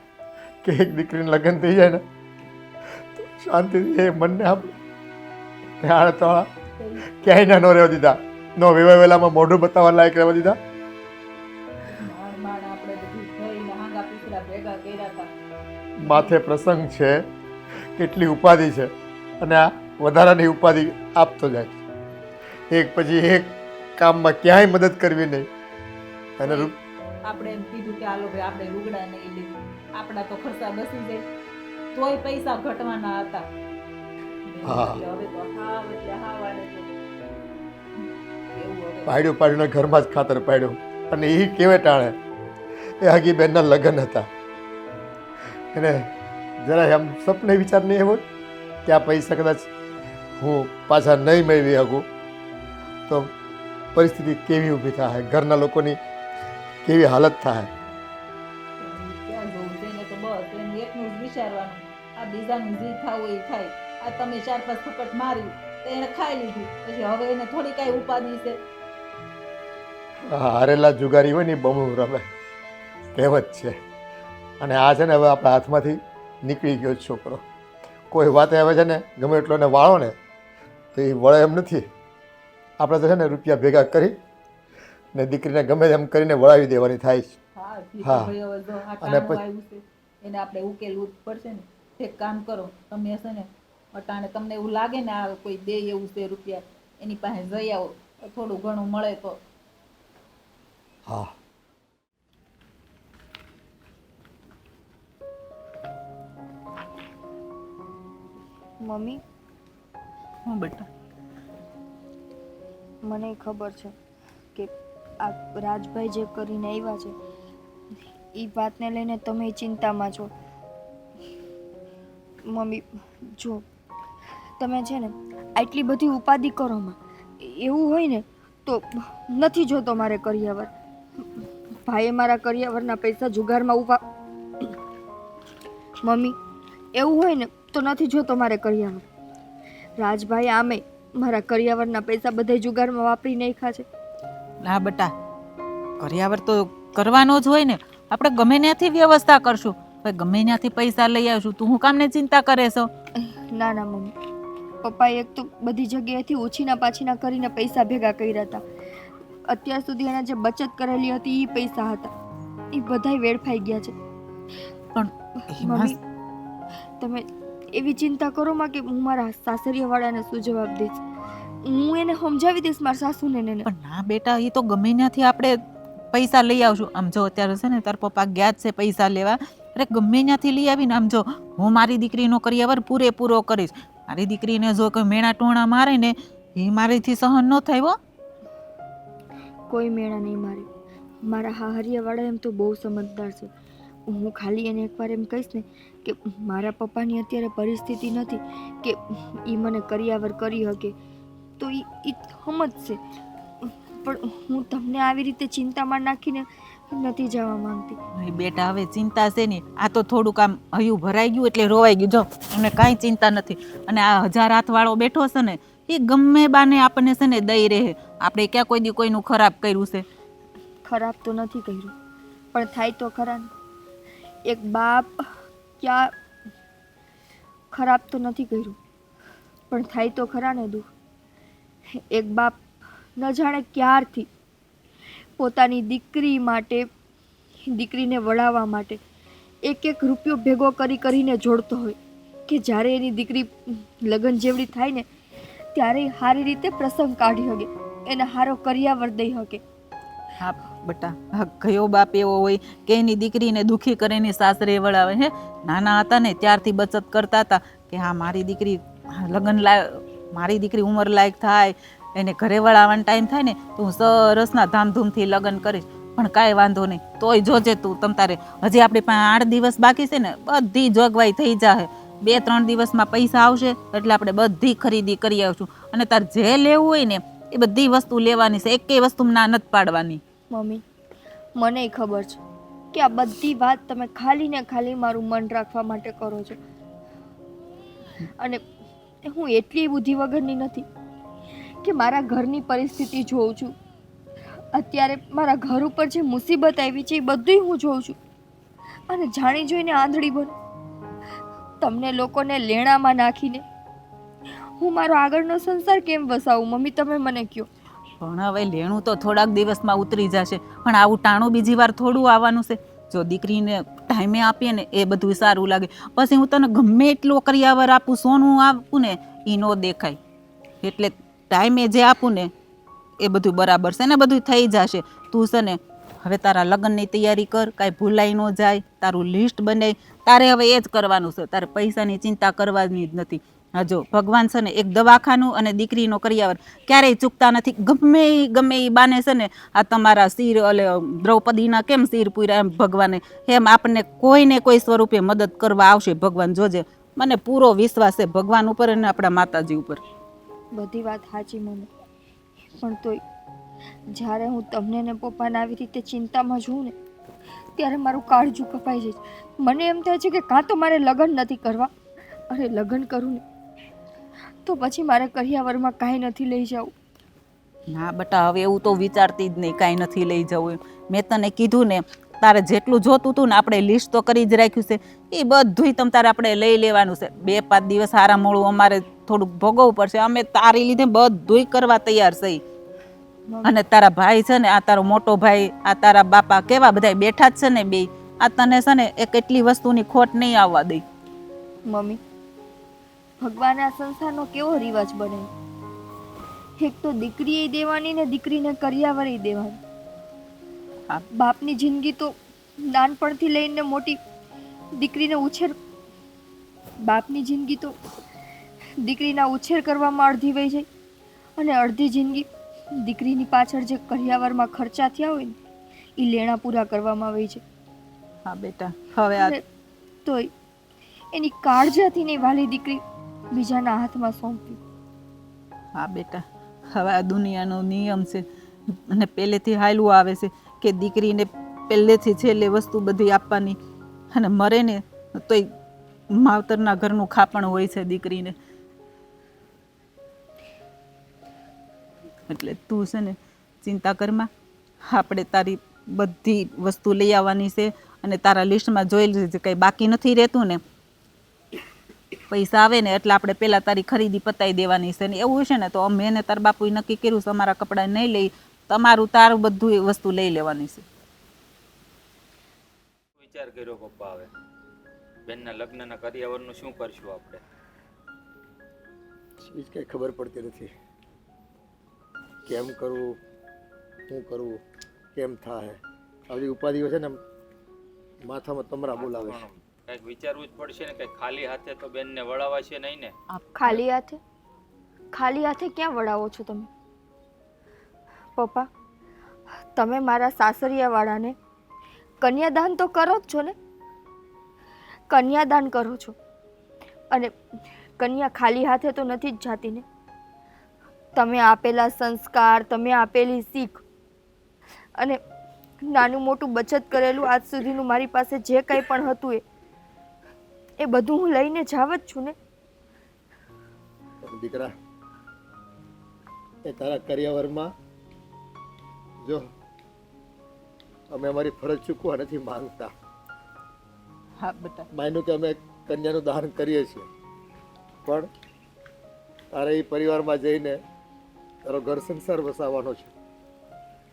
કે એક દીકરીને લગ્ન થઈ જાય ને તો શાંતિથી એ મનને આપણે ત્યાં તો ક્યાંય ના ન રહેવા દીધા, નો વેલામાં મોઢું બતાવવા લાયક રહેવા દીધા. આપણે બધું જઈને હાંગા પીપળા ભેગા કર્યા હતા. માથે પ્રસંગ છે, કેટલી ઉપાધિ છે, અને આ વધારાની ઉપાધિ આપતો જાય. એક પછી એક કામમાં ક્યાંય મદદ કરવી નહીં. અને આપણે એમ કીધું કે હાલો ભાઈ આપણે લુગડા નહીં લીધું, આપણા તો ખર્ચા બસી જાય, તોય પૈસા ઘટવાના હતા. હા. હવે તો હાવ એટલે હાવ આડે તો એવું હવે. પાડ્યું ઘરમાં જ ખાતર પાડ્યું, અને એ કેવે ટાણે એ હગી બેનના લગ્ન હતા. એને જરા આમ સપને વિચાર નહીં એવો કે આ પૈસા કદાચ હું પાછા નહીં મેળવી શકું તો પરિસ્થિતિ કેવી ઊભી થાય, ઘરના લોકોની કેવી હાલત થાય. ક્યાં જવું છે એને તો બસ એનું એકનું જ વિચારવાનું, આ બીજાનું જે થાવું એ થાય. આ તમે 4-5 ફકટ મારી તો એને ખાઈ લીધી, પછી હવે એને થોડી કાંઈ ઉપાધિ છે. હારેલા જુગારી હોય ને એ બમણું રમે, કહેવત છે. અને આ છે ને હવે આપણા હાથમાંથી નીકળી ગયો છોકરો. કોઈ વાતે હવે છે ને ગમે એટલો ને વાળો ને તો એ વળે એમ નથી. આપણે તો છે ને રૂપિયા ભેગા કરી ને દીકરીને ગમે એમ કરીને વળાવી દેવાની થાય છે. હા ઠીક હા. છે ભાઈ, હવે જો આ અને ટાણું આવ્યું છે એને આપણે ઉકેલવું જ પડશે ને. એક કામ કરો તમે છે ને અટાણે તમને એવું લાગે ને આ કોઈ દે એવું છે રૂપિયા, એની પાસે જઈ આવો, થોડું ઘણું મળે તો. હા. મમ્મી, હું બેટા મને ખબર છે કે આ રાજભાઈ જે કરીને આવ્યા છે એ વાતને લઈને તમે ચિંતામાં છો. મમ્મી જો તમે છે ને આટલી બધી ઉપાધિ કરોમાં એવું હોય ને તો નથી જોતો મારે કરિયાવર. ભાઈએ મારા કરિયાવરના પૈસા જુગારમાં ઉભા. મમ્મી એવું હોય ને તો નથી જોતો મારે કરિયાવર. રાજભાઈ આમે મારા કરિયાવરના પૈસા બધા જુગારમાં વાપરી નાખ્યા છે. ના બેટા, કર્યાવર તો કરવાનો જ હોય ને. આપણે ગમે ત્યાંથી વ્યવસ્થા કરશું, ભાઈ ગમે ત્યાંથી પૈસા લઈ આવશું. તું હું કામને ચિંતા કરે છો? ના ના મમ્મી, પપ્પાએ એક તો બધી જગ્યાએથી ઓછીના પાછીના કરીને પૈસા ભેગા કર્યા હતા. અત્યાર સુધી એણે જે બચત કરેલી હતી એ પૈસા હતા, એ બધાય વેડફાઈ ગયા છે. પણ મમ્મી તમે એવી ચિંતા કરો માં કે હું મારા સાસરિયાવાળાને શું જવાબ દઈશ. હું એને સમજાવી દઈશ મારા સાસુને ને. પણ ના બેટા, એ તો ગમે ત્યાંથી આપણે પૈસા લઈ આવશું. આમ જો અત્યારે છે ને તાર પપ્પા ગયા જ છે પૈસા લેવા, અરે ગમે ત્યાંથી લઈ આવીને આમ જો હું મારી દીકરીનો કરિયાવર પૂરેપૂરો કરીશ. મારી દીકરીને જો કોઈ મેણા ટોણા મારે ને એ મારીથી સહન ન થાય. હો કોઈ મેળા નહીં મારે. મારા હાહરિયાવાળા એમ તો બહુ સમજદાર છે. હું ખાલી એને એકવાર એમ કહીશ ને કે મારા પપ્પાની અત્યારે પરિસ્થિતિ નથી કે એ મને કરિયાવર કરી શકે તો એ સમજશે. પણ હું તમને આવી રીતે ચિંતામાં નાખીને નથી જવા માંગતી. નહીં બેટા, હવે ચિંતા છે ને. આ તો થોડુંક આમ હૈયું ભરાઈ ગયું એટલે રોવાઈ ગયું. જો અમને કાંઈ ચિંતા નથી. અને આ 1000 હાથવાળો બેઠો છે ને એ ગમે બાને આપણને છે ને દઈ રહે. આપણે ક્યાં કોઈ દી કોઈનું ખરાબ કર્યું છે? ખરાબ તો નથી કર્યું, પણ થાય તો ખરા ને. એક બાપ ક્યાં ખરાબ તો નથી કર્યું, પણ થાય તો ખરા ને દુઃખ. એક બાપ ન જાણે ક્યારથી પોતાની દીકરી માટે, દીકરીને વળાવવા માટે એક રૂપિયો ભેગો કરીને જોડતો હોય, કે જ્યારે એની દીકરી લગ્ન જેવડી થાય ને ત્યારે એ સારી રીતે પ્રસંગ કાઢી શકે, એને સારો કરિયાવર દઈ શકે. હા બટા, હા કયો બાપ એવો હોય કે એની દીકરીને દુખી કરીને સાસરે વળાવે? હે, નાના હતા ને ત્યારથી બચત કરતા હતા કે હા મારી દીકરી મારી દીકરી ઉંમર લાયક થાય, એને ઘરે વળાવવાનો ટાઈમ થાય ને તો હું સરસના ધામધૂમથી લગ્ન કરીશ. પણ કાંઈ વાંધો નહીં, તોય જોજે તું તારે હજી આપણી પાસે 8 દિવસ બાકી છે ને, બધી જોગવાઈ થઈ જાહે. 2-3 દિવસમાં પૈસા આવશે એટલે આપણે બધી ખરીદી કરી આવશું. અને તાર જે લેવું હોય ને એ બધી વસ્તુ લેવાની છે, એકેય વસ્તુ ના નથી પાડવાની. મમ્મી, મને ખબર છે કે આ બધી વાત તમે ખાલી ને ખાલી મારું મન રાખવા માટે કરો છો. અને હું એટલી બુદ્ધિ વગરની નથી કે મારા ઘરની પરિસ્થિતિ જોઉં છું. અત્યારે મારા ઘર ઉપર જે મુસીબત આવી છે એ બધું હું જોઉં છું અને જાણી જોઈને આંધળી બનું. તમને લોકોને લેણામાં નાખીને હું મારો આગળનો સંસાર કેમ વસાવું? મમ્મી, તમે મને કહો. પણ હવે લેણું તો થોડાક દિવસમાં ઉતરી જશે, પણ આવું ટાણું બીજી વાર થોડું આવવાનું છે. જો દીકરીને ટાઈમે આપીએ ને એ બધું સારું લાગે. પછી હું તને ગમે એટલો કરિયાવર આપું, સોનું આપું ને એ ન દેખાય. એટલે ટાઈમે જે આપું ને એ બધું બરાબર છે ને, બધું થઈ જશે. તું છે ને હવે તારા લગ્નની તૈયારી કર, કાંઈ ભૂલાઈ ન જાય, તારું લિસ્ટ બનાવી. તારે હવે એ જ કરવાનું છે, તારે પૈસાની ચિંતા કરવાની જ નથી. હા જો ભગવાન છે ને એક દવાખાનું અને દીકરીનો કરિયાવર ક્યારેય ચૂકતા નથી. ગમે એ બાને છે ને આ તમારા શિર દ્રૌપદીના કેમ શિર પૂર્યા એમ ભગવાને એમ આપણને કોઈને કોઈ સ્વરૂપે મદદ કરવા આવશે ભગવાન. જોજે, મને પૂરો વિશ્વાસ છે ભગવાન ઉપર અને આપણા માતાજી ઉપર. બધી વાત સાચી મમ્મી, પણ તોય જ્યારે હું તમને ને પપ્પાને આવી રીતે ચિંતામાં જોઉં ને ત્યારે મારું કાળજું કપાઈ જાય છે. મને એમ થાય છે કે કાં તો મારે લગ્ન નથી કરવા, અને લગ્ન કરું ને તો પછી મારે કરિયાવરમાં કાંઈ નથી લઈ જવું. ના બટા, હવે એવું તો વિચારતી જ નહીં, કાંઈ નથી લઈ જવું એમ. મેં તને કીધું ને, તારે જેટલું જોતું હતું ને આપણે લિસ્ટ તો કરી જ રાખ્યું છે, એ બધુંય તમ તારે આપણે લઈ લેવાનું છે. 2-5 દિવસ હારા મોડું અમારે થોડુંક ભોગવવું પડશે, અમે તારી લીધે બધુંય કરવા તૈયાર છે. અને તારા ભાઈ છે ને, આ તારો મોટો ભાઈ, આ તારા બાપા કેવા બધા બેઠા જ છે ને બે. આ તને છે ને એ કેટલી વસ્તુની ખોટ નહીં આવવા દે. મમ્મી, ભગવાને આ સંસારનો કેવો રિવાજ બનાવ્યો? એક તો દીકરીએ દેવાની ને દીકરીને કરિયાવરે દેવાની. હા. બાપની જિંદગી તો નાનપણથી લઈને મોટી દીકરીને ઉછેર, બાપની જિંદગી તો દીકરીના ઉછેર કરવામાં અડધી વહી જાય, અને અડધી જિંદગી દીકરીની પાછળ જે કરિયાવરમાં ખર્ચા થયા હોય ને એ લેણા પૂરા કરવામાં વહી જાય. હા બેટા, હવે આ અને તોય એની કાળજાથી ની વાલી દીકરી બીજાના હાથમાં સોંપી. હા બેટા, હવે આ દુનિયાનો નિયમ છે અને પહેલેથી હાલ્યું આવે છે કે દીકરીને પહેલેથી છેલ્લે વસ્તુ બધી આપવાની, અને મરે ને તોય માવતરના ઘરનું ખાપણ હોય છે દીકરીને. એટલે તું છે ને ચિંતા કરમાં, આપણે તારી બધી વસ્તુ લઈ આવવાની છે. અને તારા લિસ્ટમાં જોઈ લીધું કંઈ બાકી નથી રહેતું ને, પૈસા આવે ને એટલે આપણે પહેલાં તારી ખરીદી પતાવી દેવાની છે. ને એવું છે ને તો અમે એને તાર બાપુએ નક્કી કર્યું છે અમારા કપડાં નહીં લઈ, તારું બધું વસ્તુ લઈ લેવાની છે. વિચાર કર્યો પપ્પા, હવે બેનના લગ્નના કરિયાવરનું શું કરશું આપણે? એ જ કંઈ ખબર પડતી નથી, કેમ કરવું, શું કરવું, કેમ થાય. આ બધી ઉપાધિઓ છે ને માથામાં તમરા બોલાવે છે. કંઈક વિચારવું જ પડશે ને, કંઈક ખાલી હાથે તો બેનને વળાવા છે નહીં ને. ખાલી હાથે? ખાલી હાથે ક્યાં વળાવો છો તમે? પપ્પા, તમે મારા સાસરિયાવાળાને કન્યાદાન તો કરો જ છો ને? કન્યાદાન કરો છો, અને કન્યા ખાલી હાથે તો નથી જ જાતી ને. તમે આપેલા સંસ્કાર, તમે આપેલી શીખ, અને નાનું મોટું બચત કરેલું આજ સુધીનું મારી પાસે જે કંઈ પણ હતું એ બધું હું લઈને જાવ જ છું ને. દીકરા, એ તારા કરિયાવરમાં જો અમે અમારી ફરજ ચૂકવા નથી માંગતા. હા બેટા, માન્યું કે અમે કન્યાનું દાન કરીએ છીએ, પણ તારે એ પરિવારમાં જઈને તારો ઘર સંસાર વસાવવાનો છે,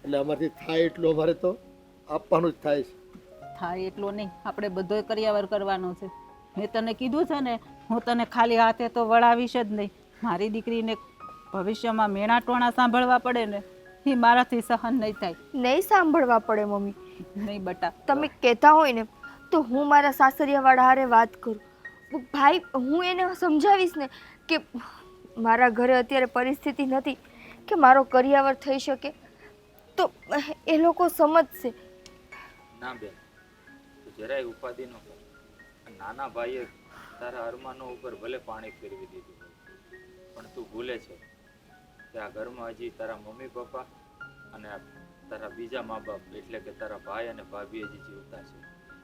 એટલે અમારથી થાય એટલું અમારે તો આપવાનું જ થાય છે. થાય એટલો નહીં, આપણે બધો કરિયાવર કરવાનો છે. મેં તને કીધું છે ને હું તને ખાલી હાથે તો વળાવીશ જ નહીં. મારી દીકરીને ભવિષ્યમાં મેણા ટોણા સાંભળવા પડે ને એ મારાથી સહન નહીં થાય. નહીં સાંભળવા પડે મમ્મી. નહીં બટા. તમે કહેતા હોય ને તો હું મારા સાસરિયાવાળા હારે વાત કરું. ભાઈ હું એને સમજાવીશ ને કે મારા ઘરે અત્યારે પરિસ્થિતિ નથી કે મારો કરિયાવર થઈ શકે, તો એ લોકો સમજશે. ના બેન, તું જરાય ઉપાધિ ન કર. આ નાના ભાઈએ તારા અરમાનો ઉપર ભલે પાણી ફેરવી દીધું હોય, પણ તું ભૂલે છે કે આ ઘરમાં હજી તારા મમ્મી પપ્પા અને તારા બીજા મા બાપ એટલે કે તારા ભાઈ અને ભાભી હજી જીવતા છે.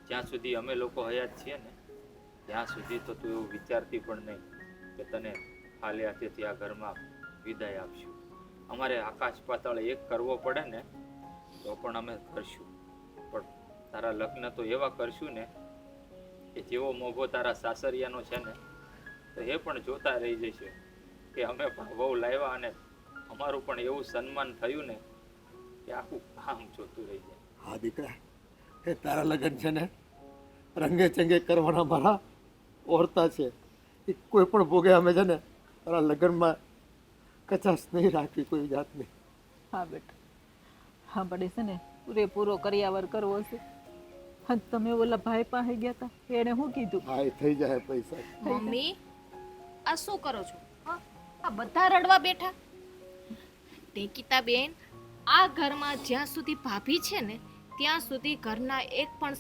જ્યાં સુધી અમે લોકો હયાત છીએ ને ત્યાં સુધી તો તું એવું વિચારતી પણ નહીં કે તને ખાલી હાથેથી આ ઘરમાં વિદાય આપશું. અમારે આકાશ પાતાળ એક કરવો પડે ને તો પણ અમે કરશું, પણ તારા લગ્ન તો એવા કરશું ને કે જેવો મોભો તારા સાસરિયાનો છે ને તો એ પણ જોતા રહી જશે કે અમે પણ બહુ લાવ્યા અને અમારું પણ એવું સન્માન થયું ને કે આખું કામ જોતું રહી જાય. હા દીકરા, એ તારા લગ્ન છે ને રંગે ચંગે કરવાના મારા ઓરતા છે. એ કોઈ પણ ભોગે અમે છે ને તારા લગ્નમાં કચાશ નહીં રાખવી કોઈ જાતની. હા બેટા, હા પડે છે ને પૂરેપૂરો કરિયાવર કરવો છે. હા તમે ઓલા ભાઈ પાસે ગયા હતા, એણે શું કીધું? હા, એ થઈ જાય પૈસા. મમ્મી આ શું કરો છો? હા, આ બધા રડવા બેઠા. ટેકિતા બેન, આ ઘરમાં જ્યાં સુધી ભાભી છે ને ત્યાં સુધી ઘરના એક પણ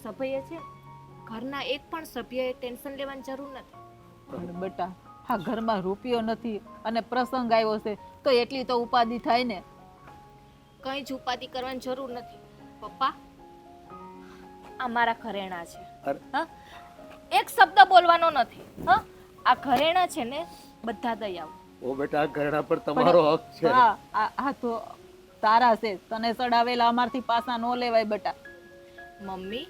સભ્યએ ટેન્શન લેવાની જરૂર નથી. પણ બેટા, હા ઘરમાં રૂપિયો નથી અને પ્રસંગ આવ્યો છે તો એટલી તો ઉપાધિ થાય ને. કંઈ જ ઉપાધિ કરવાની જરૂર નથી. પપ્પા, આ મારા ઘરેણા છે. અરે. હા, એક શબ્દ બોલવાનો નથી. હા, આ ઘરેણા છે ને બધા દઈ આવો. ઓ બેટા, આ ઘરેણા પર તમારો હક છે. હા, આ તો તારા છે, તને ચડાવેલા અમારથી પાછા ન લેવાય બેટા. મમ્મી,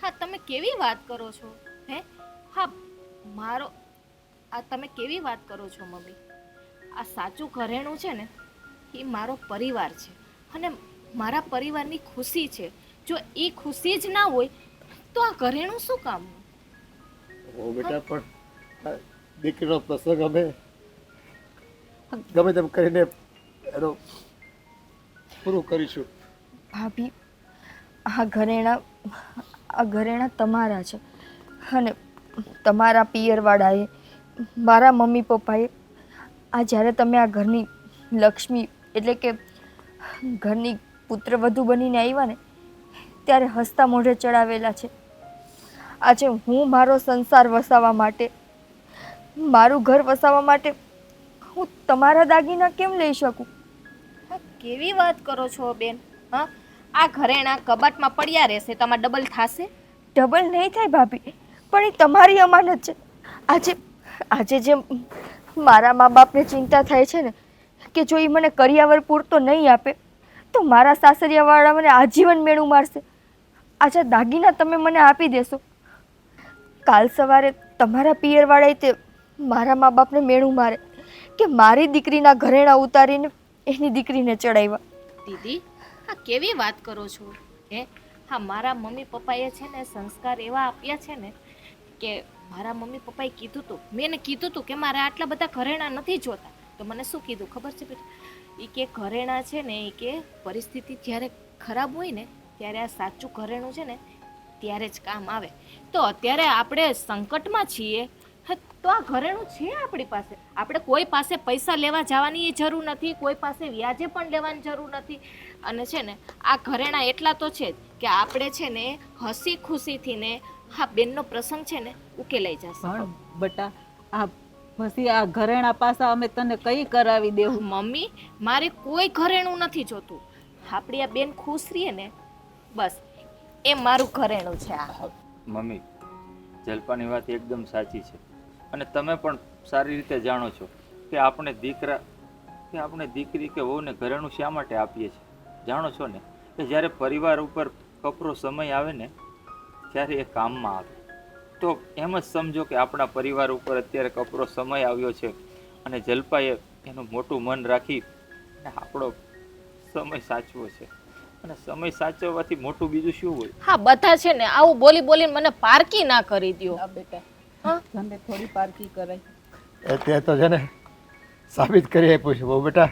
હા તમે કેવી વાત કરો છો? હે, હા મારો આ તમે કેવી વાત કરો છો મમ્મી? આ સાચું ઘરેણું છે ને એ મારો પરિવાર છે અને મારા પરિવારની ખુશી છે. જો એ ખુશી જ ના હોય તો આ ઘરેણું શું કામનું? ઓ બેટા, પણ આ દીકરીનો પ્રસંગ અમે ગમે તેમ કરીને એનો પૂરું કરીશું. ભાભી, આ ઘરેણા તમારા છે અને તમારા પિયરવાળાએ, મારા મમ્મી પપ્પાએ આ જ્યારે તમે આ ઘરની લક્ષ્મી એટલે કે ઘરની પુત્રવધુ બનીને આવ્યા ને ત્યારે હસતા મોઢે ચડાવેલા છે. આજે હું મારો સંસાર વસાવવા માટે, મારું ઘર વસાવવા માટે હું તમારા દાગીના કેમ લઈ શકું? હા, કેવી વાત કરો છો બેન? હા, આ ઘરેણા કબાટમાં પડ્યા રહેશે, તમારે ડબલ થશે? ડબલ નહીં થાય ભાભી, પણ એ તમારી અમાનત છે. આજે જે મારા મા બાપને ચિંતા થાય છે ને કે જો એ મને કરિયાવર પૂરતો નહીં આપે તો મારા સાસરિયાવાળા મને આજીવન મેળું મારશે. આજે દાગીના તમે મને આપી દેશો, કાલ સવારે તમારા પિયરવાળાએ તે મારા મા બાપને મેળું મારે કે મારી દીકરીના ઘરેણા ઉતારીને એની દીકરીને ચડાવ્યા. દીદી, હા કેવી વાત કરો છો? હે, હા મારા મમ્મી પપ્પાએ છે ને સંસ્કાર એવા આપ્યા છે ને કે મારા મમ્મી પપ્પાએ કીધું હતું, મેં એને કીધું હતું કે મારે આટલા બધા ઘરેણા નથી જોતા. તો મને શું કીધું ખબર છે બેટા? એ કે ઘરેણા છે ને એ કે પરિસ્થિતિ જ્યારે ખરાબ હોય ને ત્યારે આ સાચું ઘરેણું છે ને ત્યારે જ કામ આવે. તો અત્યારે આપણે સંકટમાં છીએ તો આ ઘરેણું છે આપણી પાસે. આપણે કોઈ પાસે પૈસા લેવા જવાની એ જરૂર નથી, કોઈ પાસે વ્યાજે પણ લેવાની જરૂર નથી. અને છે ને આ ઘરેણા એટલા તો છે જ કે આપણે છે ને હસી ખુશીથી ને હા બેનનો પ્રસંગ છે ને ઉકેલાઈ જશે. પણ બેટા, આ પછી આ ઘરેણા પાછા અમે તને કઈ કરાવી દેવું? મમ્મી, મારે કોઈ ઘરેણું નથી જોતું. આપણી આ બેન ખુશ રહીએ ને બસ એ મારું ઘરેણું છે. આ મમ્મી, જલ્પાની વાત એકદમ સાચી છે અને તમે પણ સારી રીતે જાણો છો કે આપણે દીકરી કે વહુને ઘરેણું શા માટે આપીએ છીએ. જાણો છો ને કે જ્યારે પરિવાર ઉપર કપરો સમય આવે ને ત્યારે એ કામમાં આવે. તો એમ જ સમજો કે આપણા પરિવાર ઉપર અત્યારે કપરો સમય આવ્યો છે અને જલ્પાએ એનું મોટું મન રાખી અને આપણો સમય સાચવો છે. અને સમય સાચવવાથી મોટું બીજું શું હોય? હા બધા છે ને આવું બોલી બોલીને મને પારકી ના કરી દ્યો. હા બેટા, તમે થોડી પારકી કરાય. એ તે તો છે ને સાબિત કરી આપ્યું છે બહુ બેટા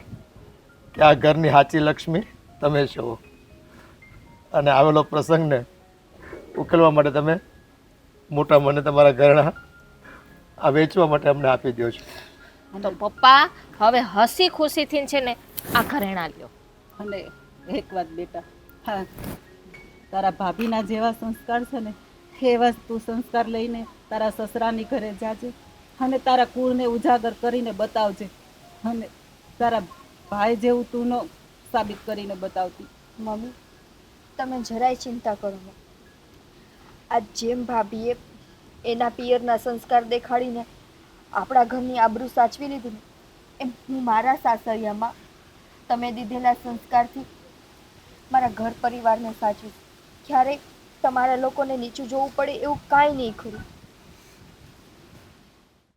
કે આ ઘરની સાચી લક્ષ્મી તમે છો અને આવેલો પ્રસંગને ઉકેલવા માટે તમે મોટા મને તમારા ઘરના આ વેચવા માટે અમને આપી દો છો. તો પપ્પા હવે હસી ખુશીથી છે ને આ ઘરેણા લ્યો. અને એક વાત બેટા, હા, તારા ભાભીના જેવા સંસ્કાર છે ને એવા તું સંસ્કાર લઈને તારા સસરાની ઘરે જાજે અને તારા કુળને ઉજાગર કરીને બતાવજે. અને તારા ભાઈ જેવું તું ન સાબિત કરીને બતાવતી. મમ્મી તમે જરાય ચિંતા કરો માં. આ જેમ ભાભીએ એના પિયરના સંસ્કાર દેખાડીને આપણા ઘરની આબરૂ સાચવી લીધી ને એમ હું મારા સાસરિયામાં તમે દીધેલા સંસ્કારથી મારા ઘર પરિવારને સાચવીશ. ક્યારેય તમારા લોકોને નીચું જોવું પડે એવું કાંઈ નહીં ખરું.